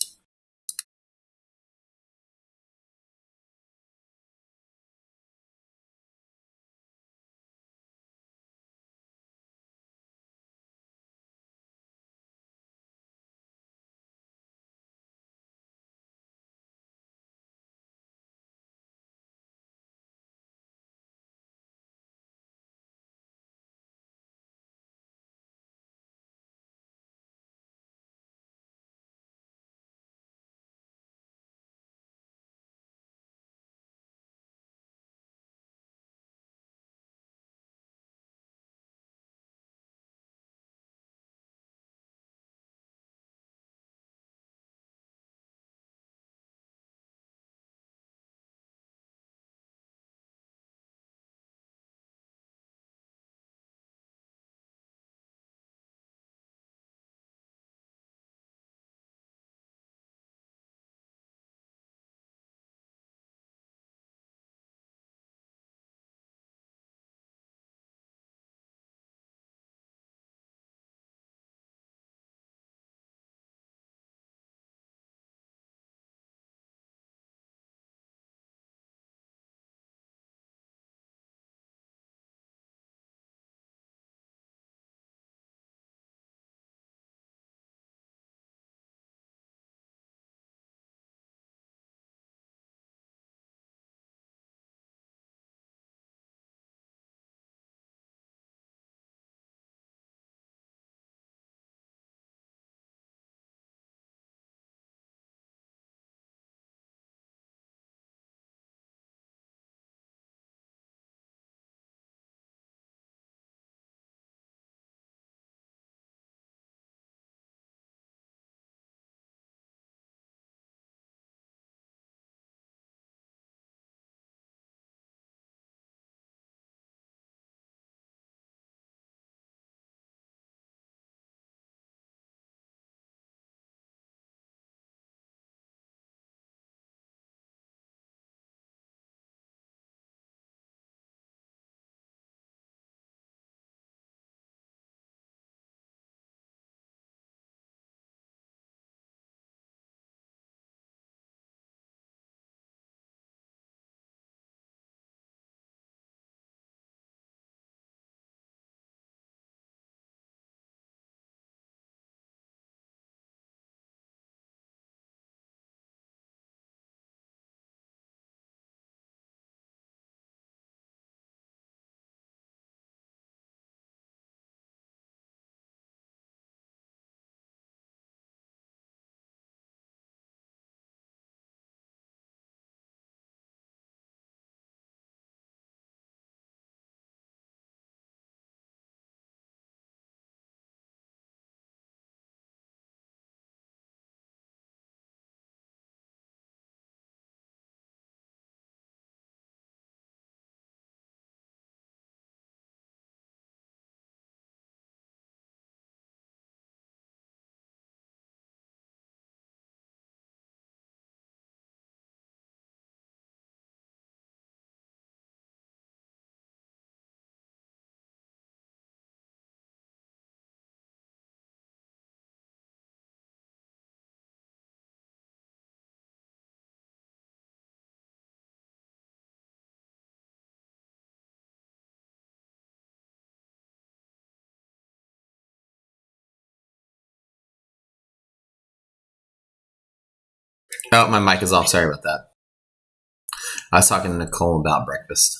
Oh, my mic is off. Sorry about that. I was talking to Nicole about breakfast.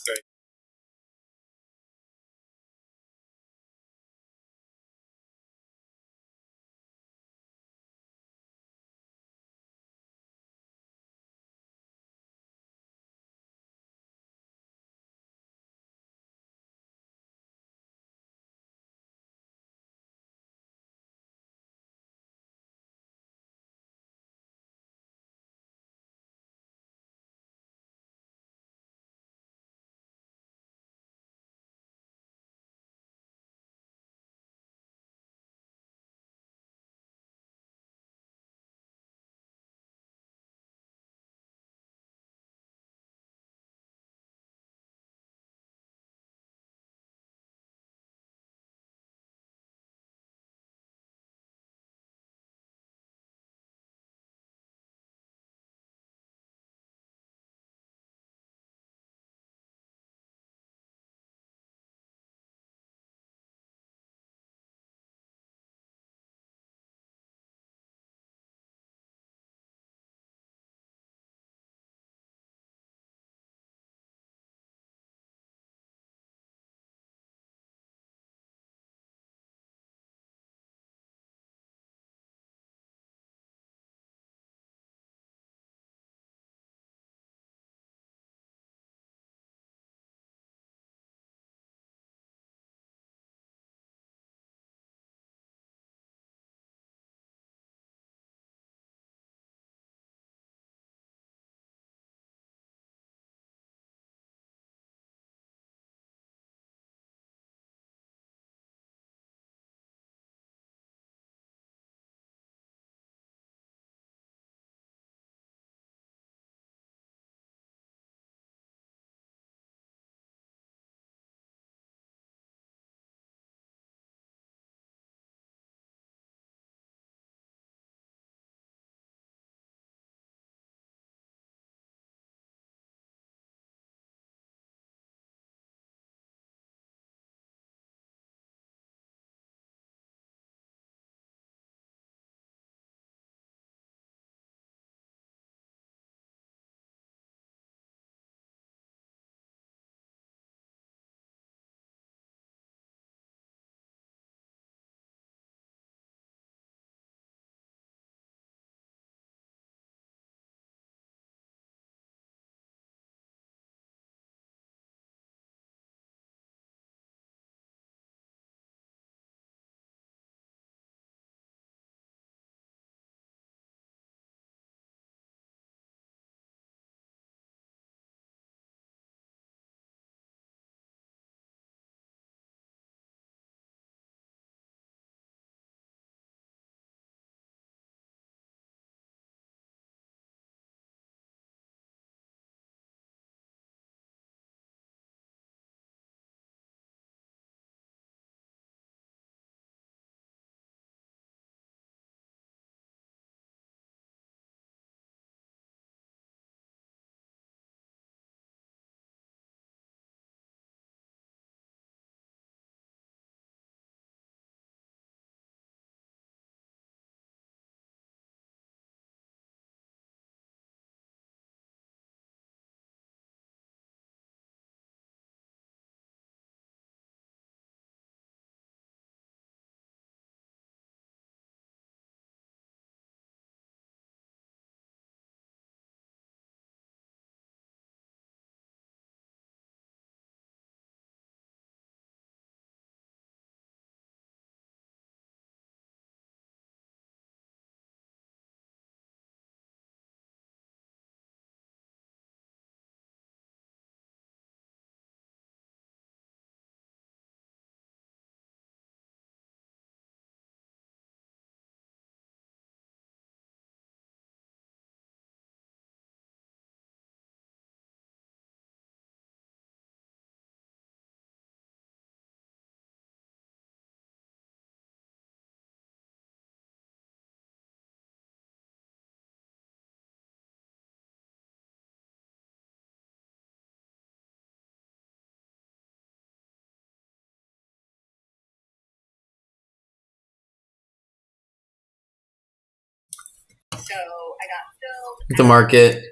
the market.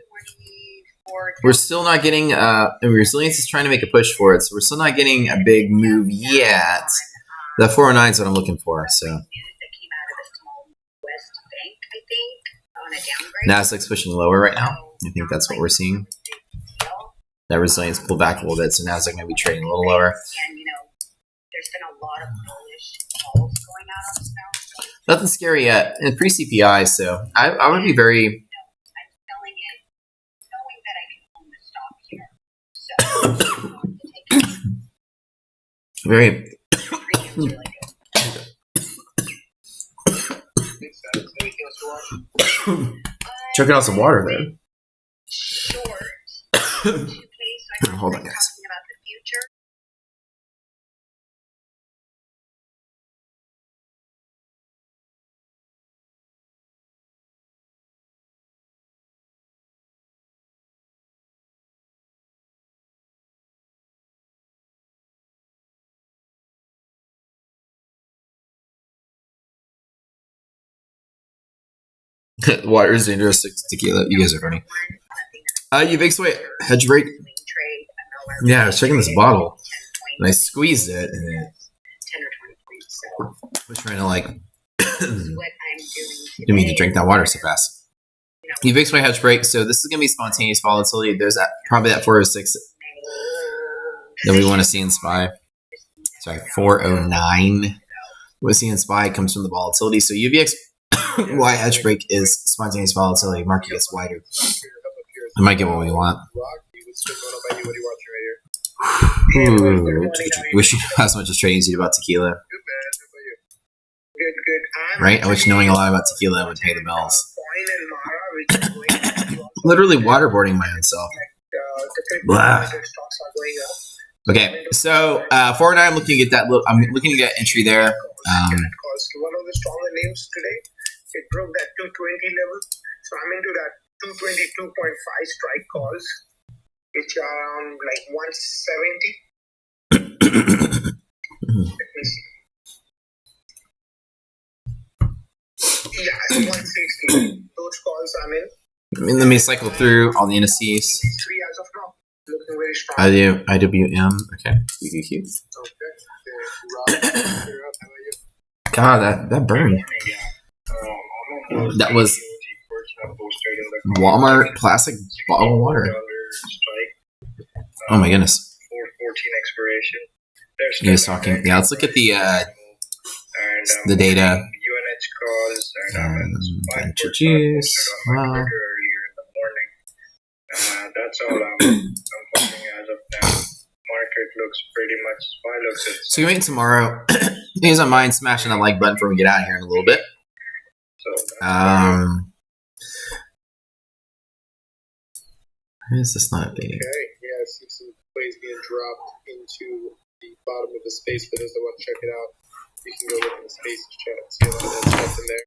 We're still not getting, and resilience is trying to make a push for it, so we're still not getting a big move yet. The 409 is what I'm looking for, so. Nasdaq's pushing lower right now. I think that's what we're seeing. That resilience pulled back a little bit, so Nasdaq might be trading a little lower. Nothing scary yet, and pre-CPI, so I would be very... very... Checking out some water there. Hold on, guys. Water is dangerous to tequila. You guys are funny. You big sweat hedge break. Yeah, I was checking this bottle and I squeezed it and it was trying to like didn't mean to drink that water so fast. You big sweat hedge break. So this is gonna be spontaneous volatility. There's probably that 406 that we want to see in SPY. Sorry, 409. What we see in SPY comes from the volatility. So UVX why hedge break is spontaneous volatility. Market gets wider. I might get what we want. Ooh, wish you as much as trading seed about tequila. Right? I wish knowing a lot about tequila would pay the bills. Literally waterboarding my own self. Blah. Okay, so 409. I'm looking to get that. I'm looking to get entry there. One of the stronger names today. It broke that 220 level, so I'm into that 222.5 strike calls, which are around like 170. Let me see. Yeah, it's 160. Those calls I'm in. Let me cycle through all the indices. Three as of now. Looking very strong. IWM. Okay. QQQ. Okay. God, that burned. That was Walmart plastic bottled water. Oh my goodness. 414 expiration. You guys talking? Yeah, let's look at the data. UNH calls and introduce. Wow. earlier in the morning. That's all I'm holding as of now. Market looks pretty much SPY looks it. So you wait tomorrow. You guys don't mind smashing that like button before we get out of here in a little bit. Why is this not being? Okay, yeah, I see some plays being dropped into the bottom of the space. For those that want to check it out, you can go look in the spaces chat and see a lot of that stuff in there.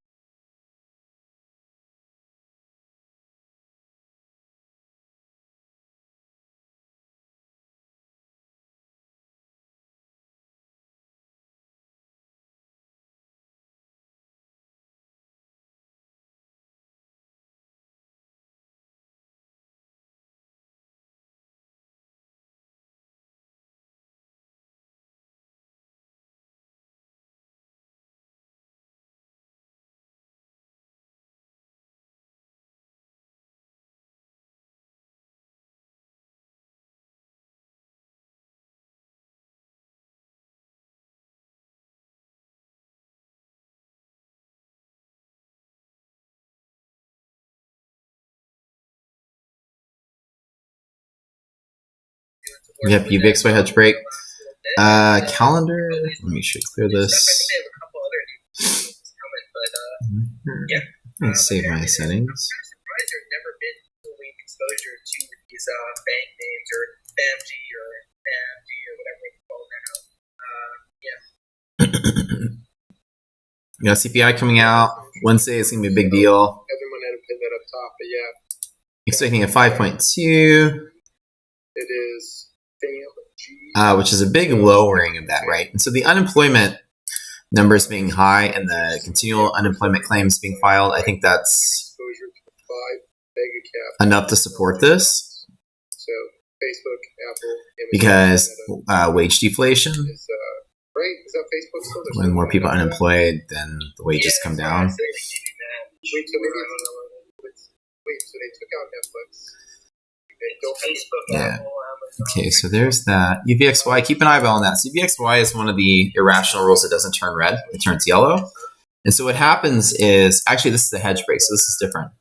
Yep, UVXY hedge break. Calendar. Let me clear this. Let me save my settings. Never been fully exposure to these bank names or FAMG or FAMG or whatever we call it now. We got CPI coming out Wednesday. It's gonna be a big deal. Everyone had to pin that up top, but yeah. Expecting a 5.2. It is which is a big lowering of that, right? And so the unemployment numbers being high and the continual unemployment claims being filed, I think that's 5 mega cap enough to support this. So Facebook, Apple, Amazon, Because Meta wage deflation, is right? Is that Facebook still? There's when still more one people after that? unemployed, then the wages come down. Wait, so maybe wait, so they took out Netflix. They don't have Facebook, Yeah. Apple, Amazon. Okay, so there's that. UVXY, keep an eyeball on that. So UVXY is one of the irrational rules that doesn't turn red, it turns yellow. And so what happens is, actually this is the hedge break, so this is different.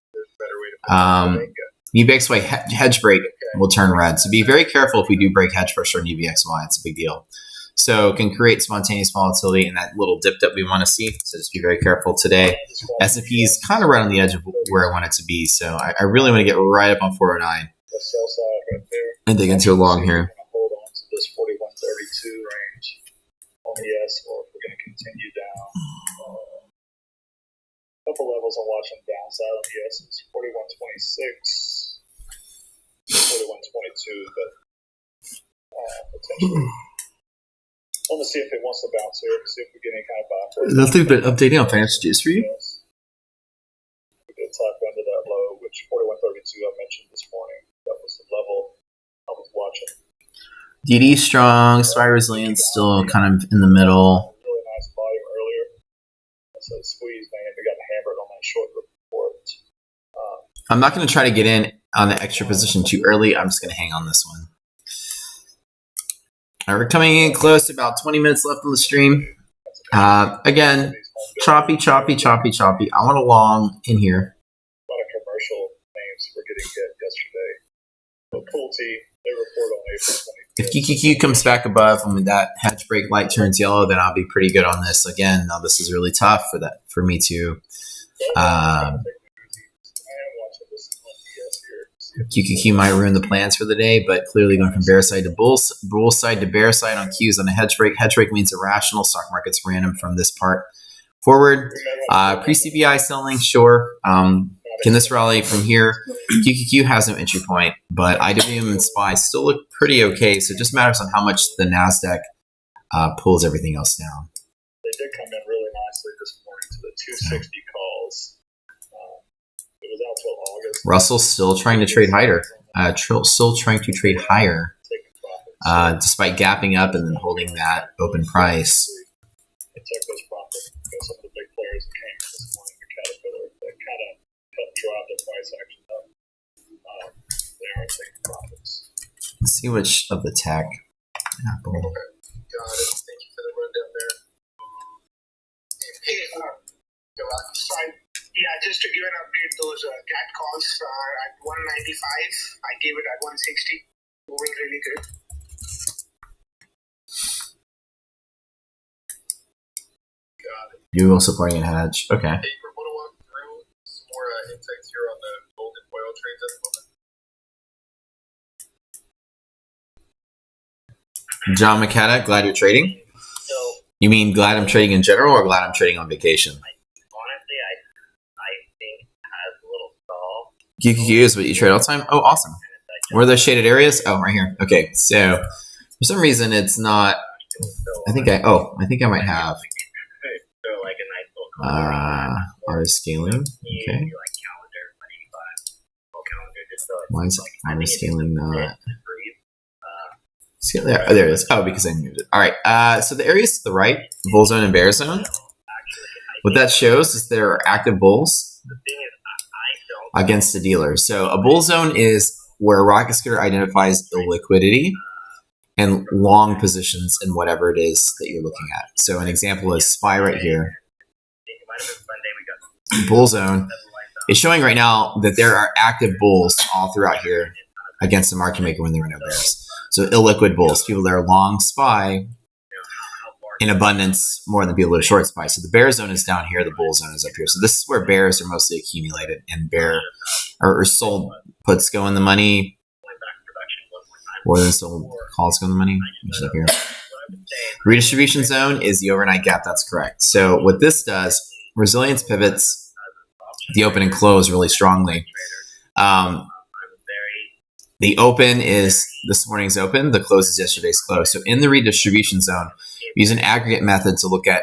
UVXY hedge break will turn red. So be very careful if we do break hedge pressure on UVXY, it's a big deal. So it can create spontaneous volatility in that little dip that we want to see. So just be very careful today. S&P is kind of right on the edge of where I want it to be. So I really want to get right up on 409 The sell side right there. and dig into a long here. Hold on to this 4132 range on the S, or if we're going to continue down. Couple levels I'm watching downside on the S is 4126, 4122, but potentially. I want to see if it wants to bounce here, see if we get any kind of buy. Nothing but updating on financial news for you. We did tap into that low, which 4132 I mentioned this morning. That was the level I was watching. DD strong, SPY resilience still kind of in the middle. Really nice volume earlier. So squeeze, man. We got hammered on that short report. I'm not going to try to get in on the extra position too early. I'm just going to hang on this one. All right, we're coming in close to about 20 minutes left on the stream. Again, choppy. I want a long in here. A lot of commercial names were getting hit yesterday. But Pulte, they report on April 25th. If QQQ comes back above and when that hedge break light turns yellow, then I'll be pretty good on this. Again, now this is really tough for me to. QQQ might ruin the plans for the day, but clearly going from bear side to bull side to bear side on Qs on a hedge break. Hedge break means irrational. Stock market's random from this part forward. Pre-CPI selling, sure. Can this rally from here? QQQ has no entry point, but IWM and SPY still look pretty okay. So it just matters on how much the NASDAQ pulls everything else down. They did come in really nicely this morning to the 260 calls. It was out till August. Russell's still trying to trade higher. Despite gapping up and then holding that open price. It took those profits. Some of the big players that came this morning, the Caterpillar, that kind of helped drive the price action up. They are taking profits. Let's see which of the tech. Apple. Okay. Got it. Thank you for the rundown there. Hey, sorry. Yeah, just to give an update, those cat calls are at 195. I gave it at 160. Moving really good. Got it. Google supporting a hedge. Okay. Hey, we're going to walk through some more insights here on the gold and oil trades at the moment. John McCaddock, glad you're trading. So, You mean glad I'm trading in general or glad I'm trading on vacation? honestly, I think it has a little stall. QQQ is what you trade all the time? Oh, awesome. Where are those shaded areas? Oh, right here. Okay, so for some reason it's not. I think I might have So, like a nice little auto scaling. Okay. like calendar 185. Whole calendar just so Why is auto scaling not? breathe. See there? Oh, there it is. Oh, because I moved it. All right. So the areas to the right, bull zone and bear zone. What that shows is there are active bulls The thing is, I don't against the dealer. So a bull zone is where a rocket scooter identifies illiquidity and long positions in whatever it is that you're looking at. So an example is SPY right here. think it might have been Sunday we got Bull zone is showing right now that there are active bulls all throughout here against the market maker when there were no bears. So illiquid bulls, people that are long SPY in abundance more than people that are short SPY. So the bear zone is down here, the bull zone is up here. So this is where bears are mostly accumulated, and bear or sold puts go in the money, more than sold calls go in the money, which is up here. Redistribution zone is the overnight gap. That's correct. So what this does, resilience pivots the open and close really strongly. The open is this morning's open. The close is yesterday's close. So in the redistribution zone, we use an aggregate method to look at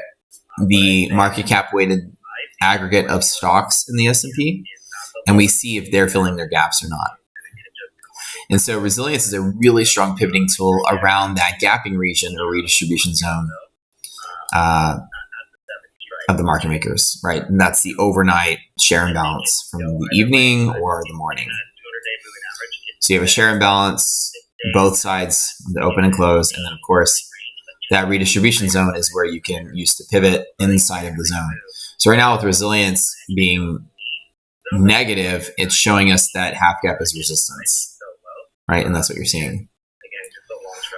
the market cap weighted aggregate of stocks in the S&P. and we see if they're filling their gaps or not. And so resilience is a really strong pivoting tool around that gapping region or redistribution zone of the market makers, right? And that's the overnight share imbalance from the evening or the morning. So you have a share imbalance, both sides, the open and close. And then, of course, that redistribution zone is where you can use to pivot inside of the zone. So right now with resilience being negative, it's showing us that half gap is resistance, right? And that's what you're seeing.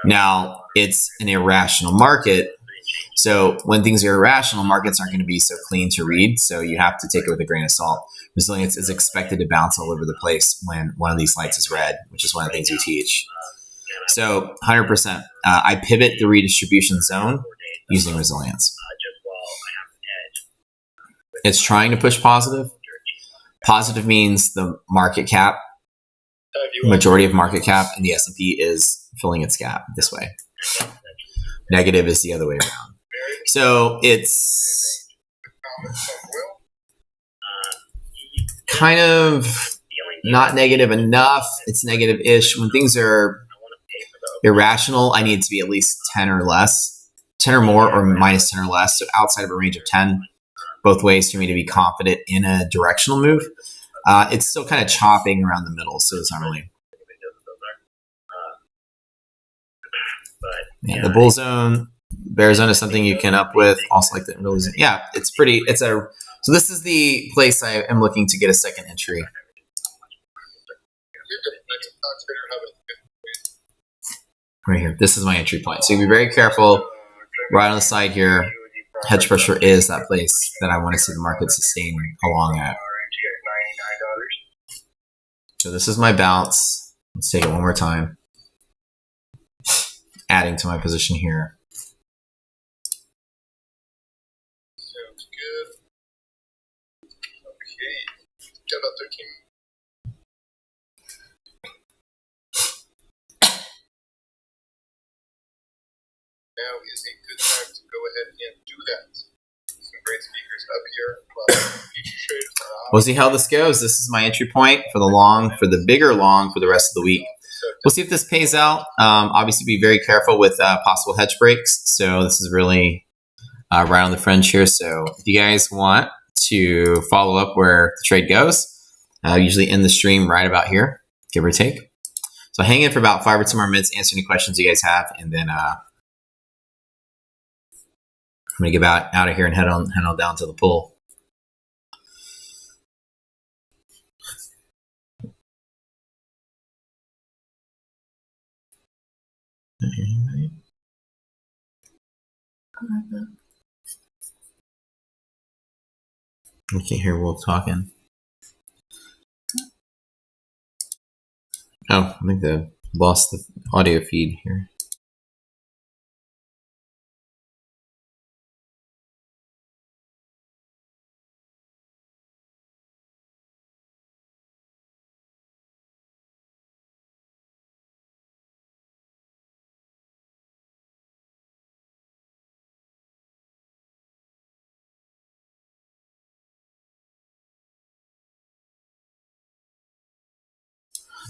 Now, it's an irrational market. So when things are irrational, markets aren't going to be so clean to read. So you have to take it with a grain of salt. Resilience is expected to bounce all over the place when one of these lights is red, which is one of the things we teach. So 100%, I pivot the redistribution zone using resilience. It's trying to push positive. Positive means the market cap, majority of market cap in the S&P is filling its gap this way. Negative is the other way around. So it's kind of not negative enough. It's negative-ish. When things are irrational, I need it to be at least 10 or less, 10 or more, or minus 10 or less. So outside of a range of 10, both ways for me to be confident in a directional move. It's still kind of chopping around the middle, so it's not really. Yeah, the bull zone, bear zone is something you can up with. Also like the really, yeah, it's pretty. So this is the place I am looking to get a second entry. Right here. This is my entry point. So you be very careful. Right on the side here, hedge pressure is that place that I want to see the market sustain along at. So this is my bounce. Let's take it one more time. Adding to my position here. Sounds good. Okay. Got about 13. Now is a good time to go ahead and do that. Some great speakers up here. Future trades. We'll see how this goes. This is my entry point for the long, for the bigger long for the rest of the week. We'll see if this pays out. Obviously, be very careful with possible hedge breaks. So this is really right on the fringe here. So if you guys want to follow up where the trade goes, usually end the stream right about here, give or take. So hang in for about 5 or 10 more minutes, answer any questions you guys have, and then I'm going to get out of here and head on down to the pool. We can't hear Wolf talking. Oh, I think they lost the audio feed here.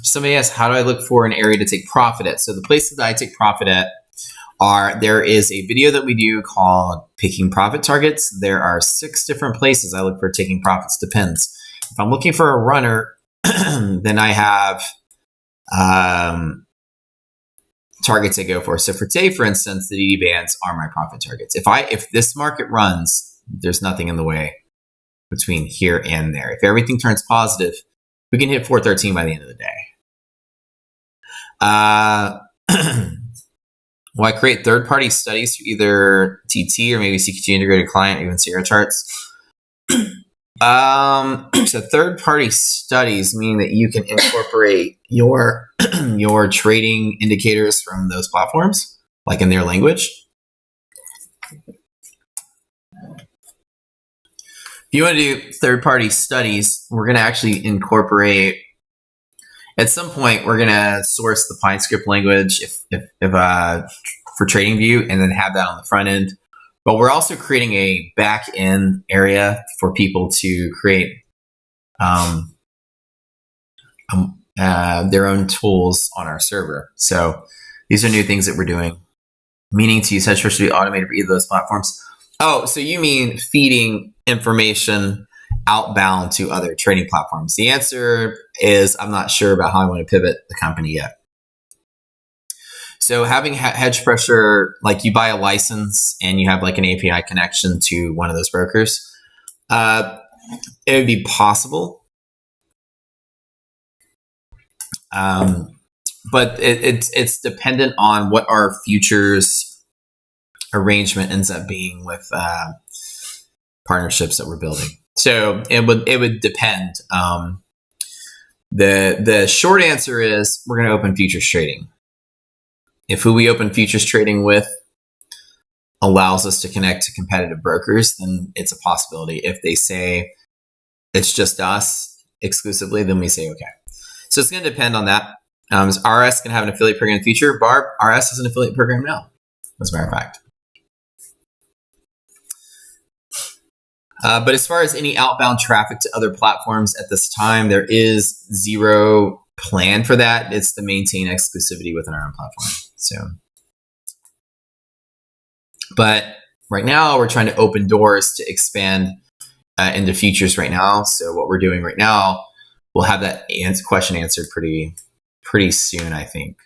Somebody asked, how do I look for an area to take profit at? So the places that I take profit at there is a video that we do called Picking Profit Targets. There are 6 different places I look for taking profits. Depends. If I'm looking for a runner, then I have targets I go for. So for today, for instance, the DD bands are my profit targets. If this market runs, there's nothing in the way between here and there. If everything turns positive, we can hit 413 by the end of the day. Will I create third-party studies for either TT or maybe CQG integrated client or even Sierra charts? So third-party studies, meaning that you can incorporate your trading indicators from those platforms, like in their language. If you want to do third-party studies, we're going to actually incorporate. At some point, we're going to source the PineScript language for TradingView and then have that on the front end. But we're also creating a back end area for people to create their own tools on our server. So these are new things that we're doing, meaning to use Hedge to be automated for either of those platforms. Oh, so you mean feeding information outbound to other trading platforms? The answer is I'm not sure about how I want to pivot the company yet. So having hedge pressure, like you buy a license and you have like an API connection to one of those brokers, it would be possible. But it's dependent on what our futures arrangement ends up being with partnerships that we're building. So it would depend. The short answer is we're going to open futures trading. If who we open futures trading with allows us to connect to competitive brokers, then it's a possibility. If they say it's just us exclusively, then we say okay. So it's going to depend on that. RS can have an affiliate program in the future. Barb, RS has an affiliate program now, as a matter of fact. But as far as any outbound traffic to other platforms at this time, there is zero plan for that. It's to maintain exclusivity within our own platform. So, but right now we're trying to open doors to expand into futures right now. So what we're doing right now, we'll have that question answered pretty soon, I think,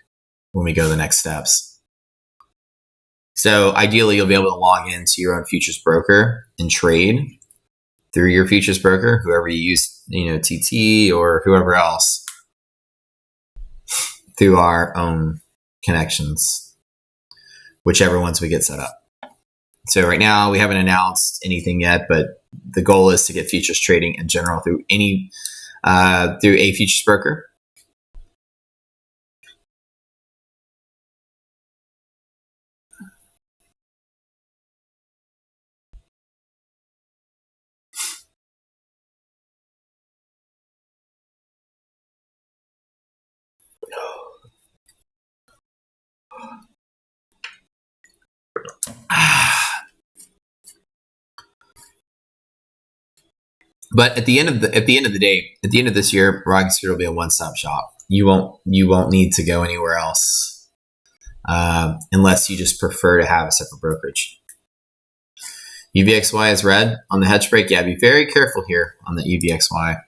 when we go to the next steps. So ideally, you'll be able to log into your own futures broker and trade through your futures broker, whoever you use, TT or whoever else, through our own connections, whichever ones we get set up. So right now we haven't announced anything yet, but the goal is to get futures trading in general through through a futures broker. But at the end of the day, at the end of this year, Rocketsphere will be a one-stop shop. You won't need to go anywhere else unless you just prefer to have a separate brokerage. UVXY is red on the hedge break. Yeah, be very careful here on the UVXY.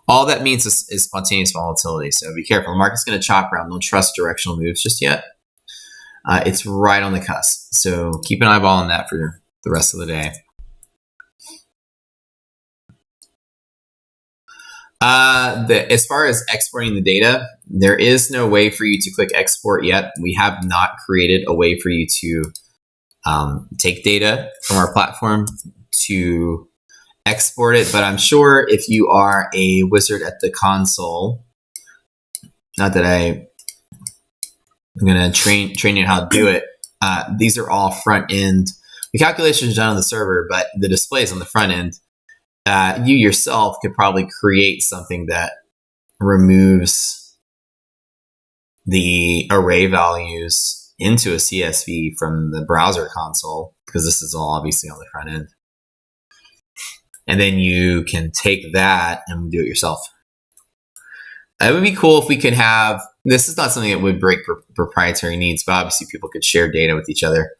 All that means is spontaneous volatility. So be careful. The market's going to chop around. Don't trust directional moves just yet. It's right on the cusp. So keep an eyeball on that for the rest of the day. As far as exporting the data, there is no way for you to click export yet. We have not created a way for you to take data from our platform to export it. But I'm sure if you are a wizard at the console, not that I'm going to train you how to do it. These are all front end. The calculations are done on the server, but the display is on the front end. You yourself could probably create something that removes the array values into a CSV from the browser console, because this is all obviously on the front end. And then you can take that and do it yourself. It would be cool if we could have, this is not something that would break proprietary needs, but obviously people could share data with each other.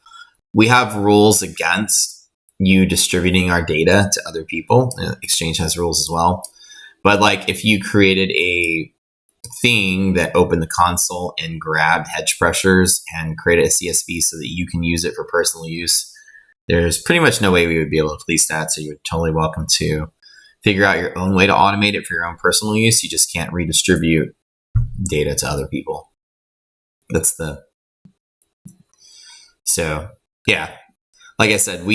We have rules against you distributing our data to other people. Exchange has rules as well. But like if you created a thing that opened the console and grabbed hedge pressures and created a CSV so that you can use it for personal use, there's pretty much no way we would be able to police that. So you're totally welcome to figure out your own way to automate it for your own personal use. You just can't redistribute data to other people. So yeah, like I said,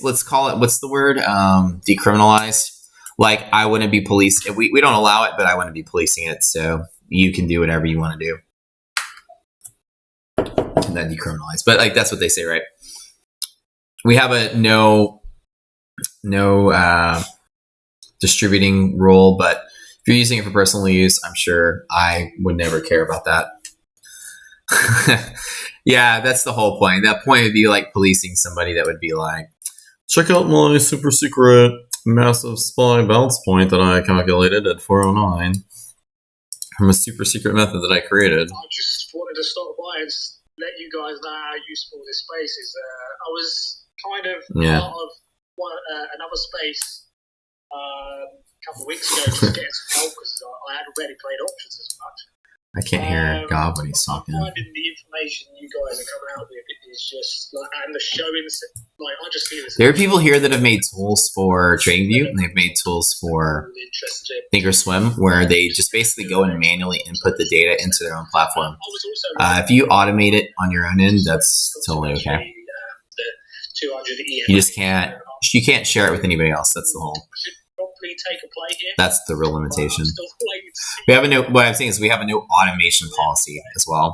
let's call it, what's the word? Decriminalized. Like I wouldn't be policing, we don't allow it, but I wouldn't be policing it. So you can do whatever you want to do. And then decriminalized. But like, that's what they say, right? We have a no distributing rule, but if you're using it for personal use, I'm sure I would never care about that. Yeah, that's the whole point. That point would be like policing somebody that would be like, check out my super secret massive SPY bounce point that I calculated at 409 from a super secret method that I created. I just wanted to stop by and let you guys know how useful this space is. I was kind of part of another space a couple of weeks ago, just getting some help because I hadn't really played options as much. I can't hear God when he's talking. I'm finding the information you guys are coming out with is just like, and the showings, like I just see this. There are people here that have made tools for TradingView, and they've made tools for Thinkorswim, where they just basically go and manually input the data into their own platform. If you automate it on your own end, that's totally okay. You just can't share it with anybody else. That's the whole. Take a play here. That's the real limitation. We have a new. What I'm saying is we have a new automation policy as well.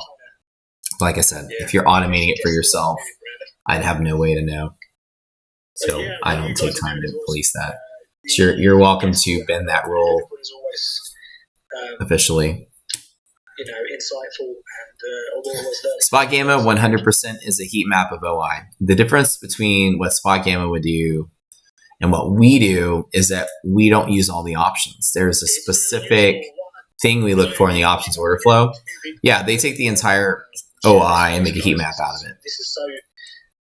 Like I said, if you're automating it for yourself, I'd have no way to know. So I don't take time to police that. So you're welcome to bend that rule officially. Insightful and Spot Gamma 100% is a heat map of OI. The difference between what Spot Gamma would do and what we do is that we don't use all the options. There's a specific thing we look for in the options order flow. Yeah, they take the entire OI and make a heat map out of it. This is so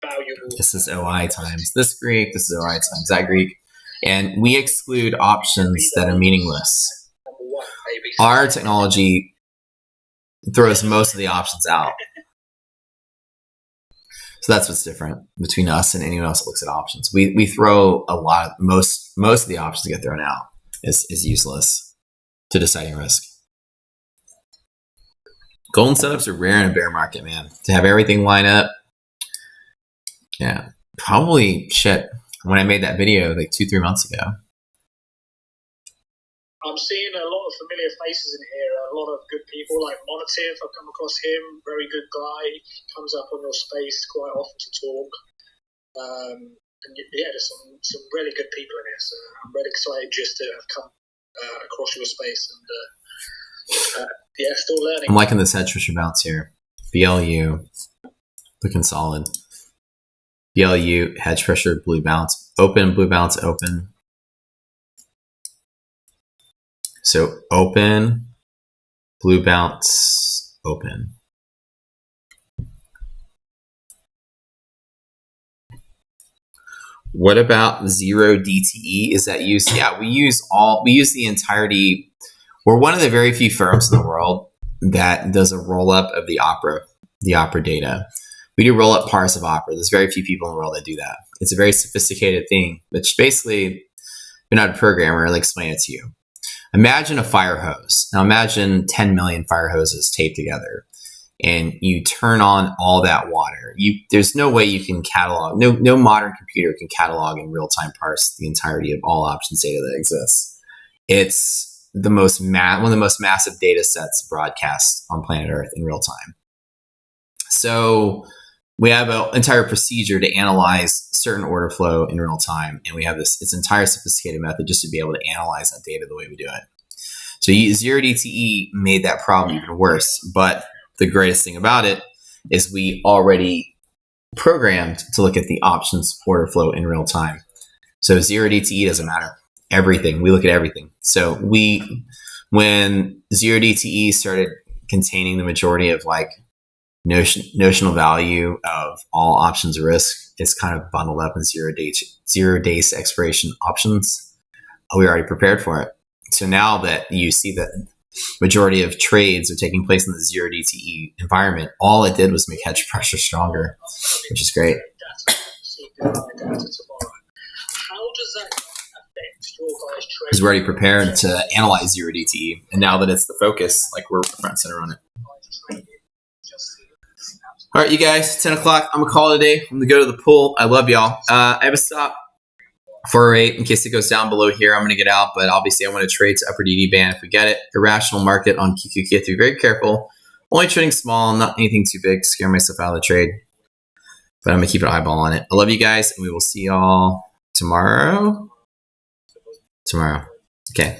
valuable. This is OI times this Greek. This is OI times that Greek. And we exclude options that are meaningless. Our technology throws most of the options out. So that's what's different between us and anyone else that looks at options. We throw a lot. Most of the options that get thrown out is useless to deciding risk. Golden setups are rare in a bear market, man. To have everything line up. Yeah, probably shit. When I made that video like 2-3 months ago. I'm seeing a lot of familiar faces in here, a lot of good people like Monative. I've come across him, very good guy. Comes up on your space quite often to talk. And yeah, there's some really good people in here. So I'm really excited just to have come across your space and yeah, still learning. I'm liking this hedge pressure bounce here. BLU, looking solid. BLU, hedge pressure, blue bounce, open, blue bounce, open. So open, blue bounce, open. What about zero DTE? Is that used? Yeah, we use the entirety. We're one of the very few firms in the world that does a roll up of the opera data. We do roll up parse of opera. There's very few people in the world that do that. It's a very sophisticated thing, which basically, if you're not a programmer, I'll explain it to you. Imagine a fire hose. Now imagine 10 million fire hoses taped together and you turn on all that water. There's no way you can catalog, no modern computer can catalog in real-time parse the entirety of all options data that exists. It's one of the most massive data sets broadcast on planet Earth in real time. So we have an entire procedure to analyze certain order flow in real time. And we have this entire sophisticated method just to be able to analyze that data the way we do it. So zero DTE made that problem even worse. But the greatest thing about it is we already programmed to look at the options order flow in real time. So zero DTE doesn't matter. Everything. We look at everything. So when zero DTE started containing the majority of like notional value of all options risk, is kind of bundled up in 0 days expiration options. We already prepared for it. So now that you see that majority of trades are taking place in the 0 DTE environment, all it did was make hedge pressure stronger, which is great. Because we're already prepared to analyze 0 DTE, and now that it's the focus, like we're front and center on it. All right, you guys, 10 o'clock. I'm going to call it a day. I'm going to go to the pool. I love y'all. I have a stop for 8 in case it goes down below here. I'm going to get out, but obviously I want to trade to upper DD band if we get it. Irrational market on QQQ. Have to be very careful. Only trading small, not anything too big. Scare myself out of the trade. But I'm going to keep an eyeball on it. I love you guys, and we will see y'all tomorrow. Okay.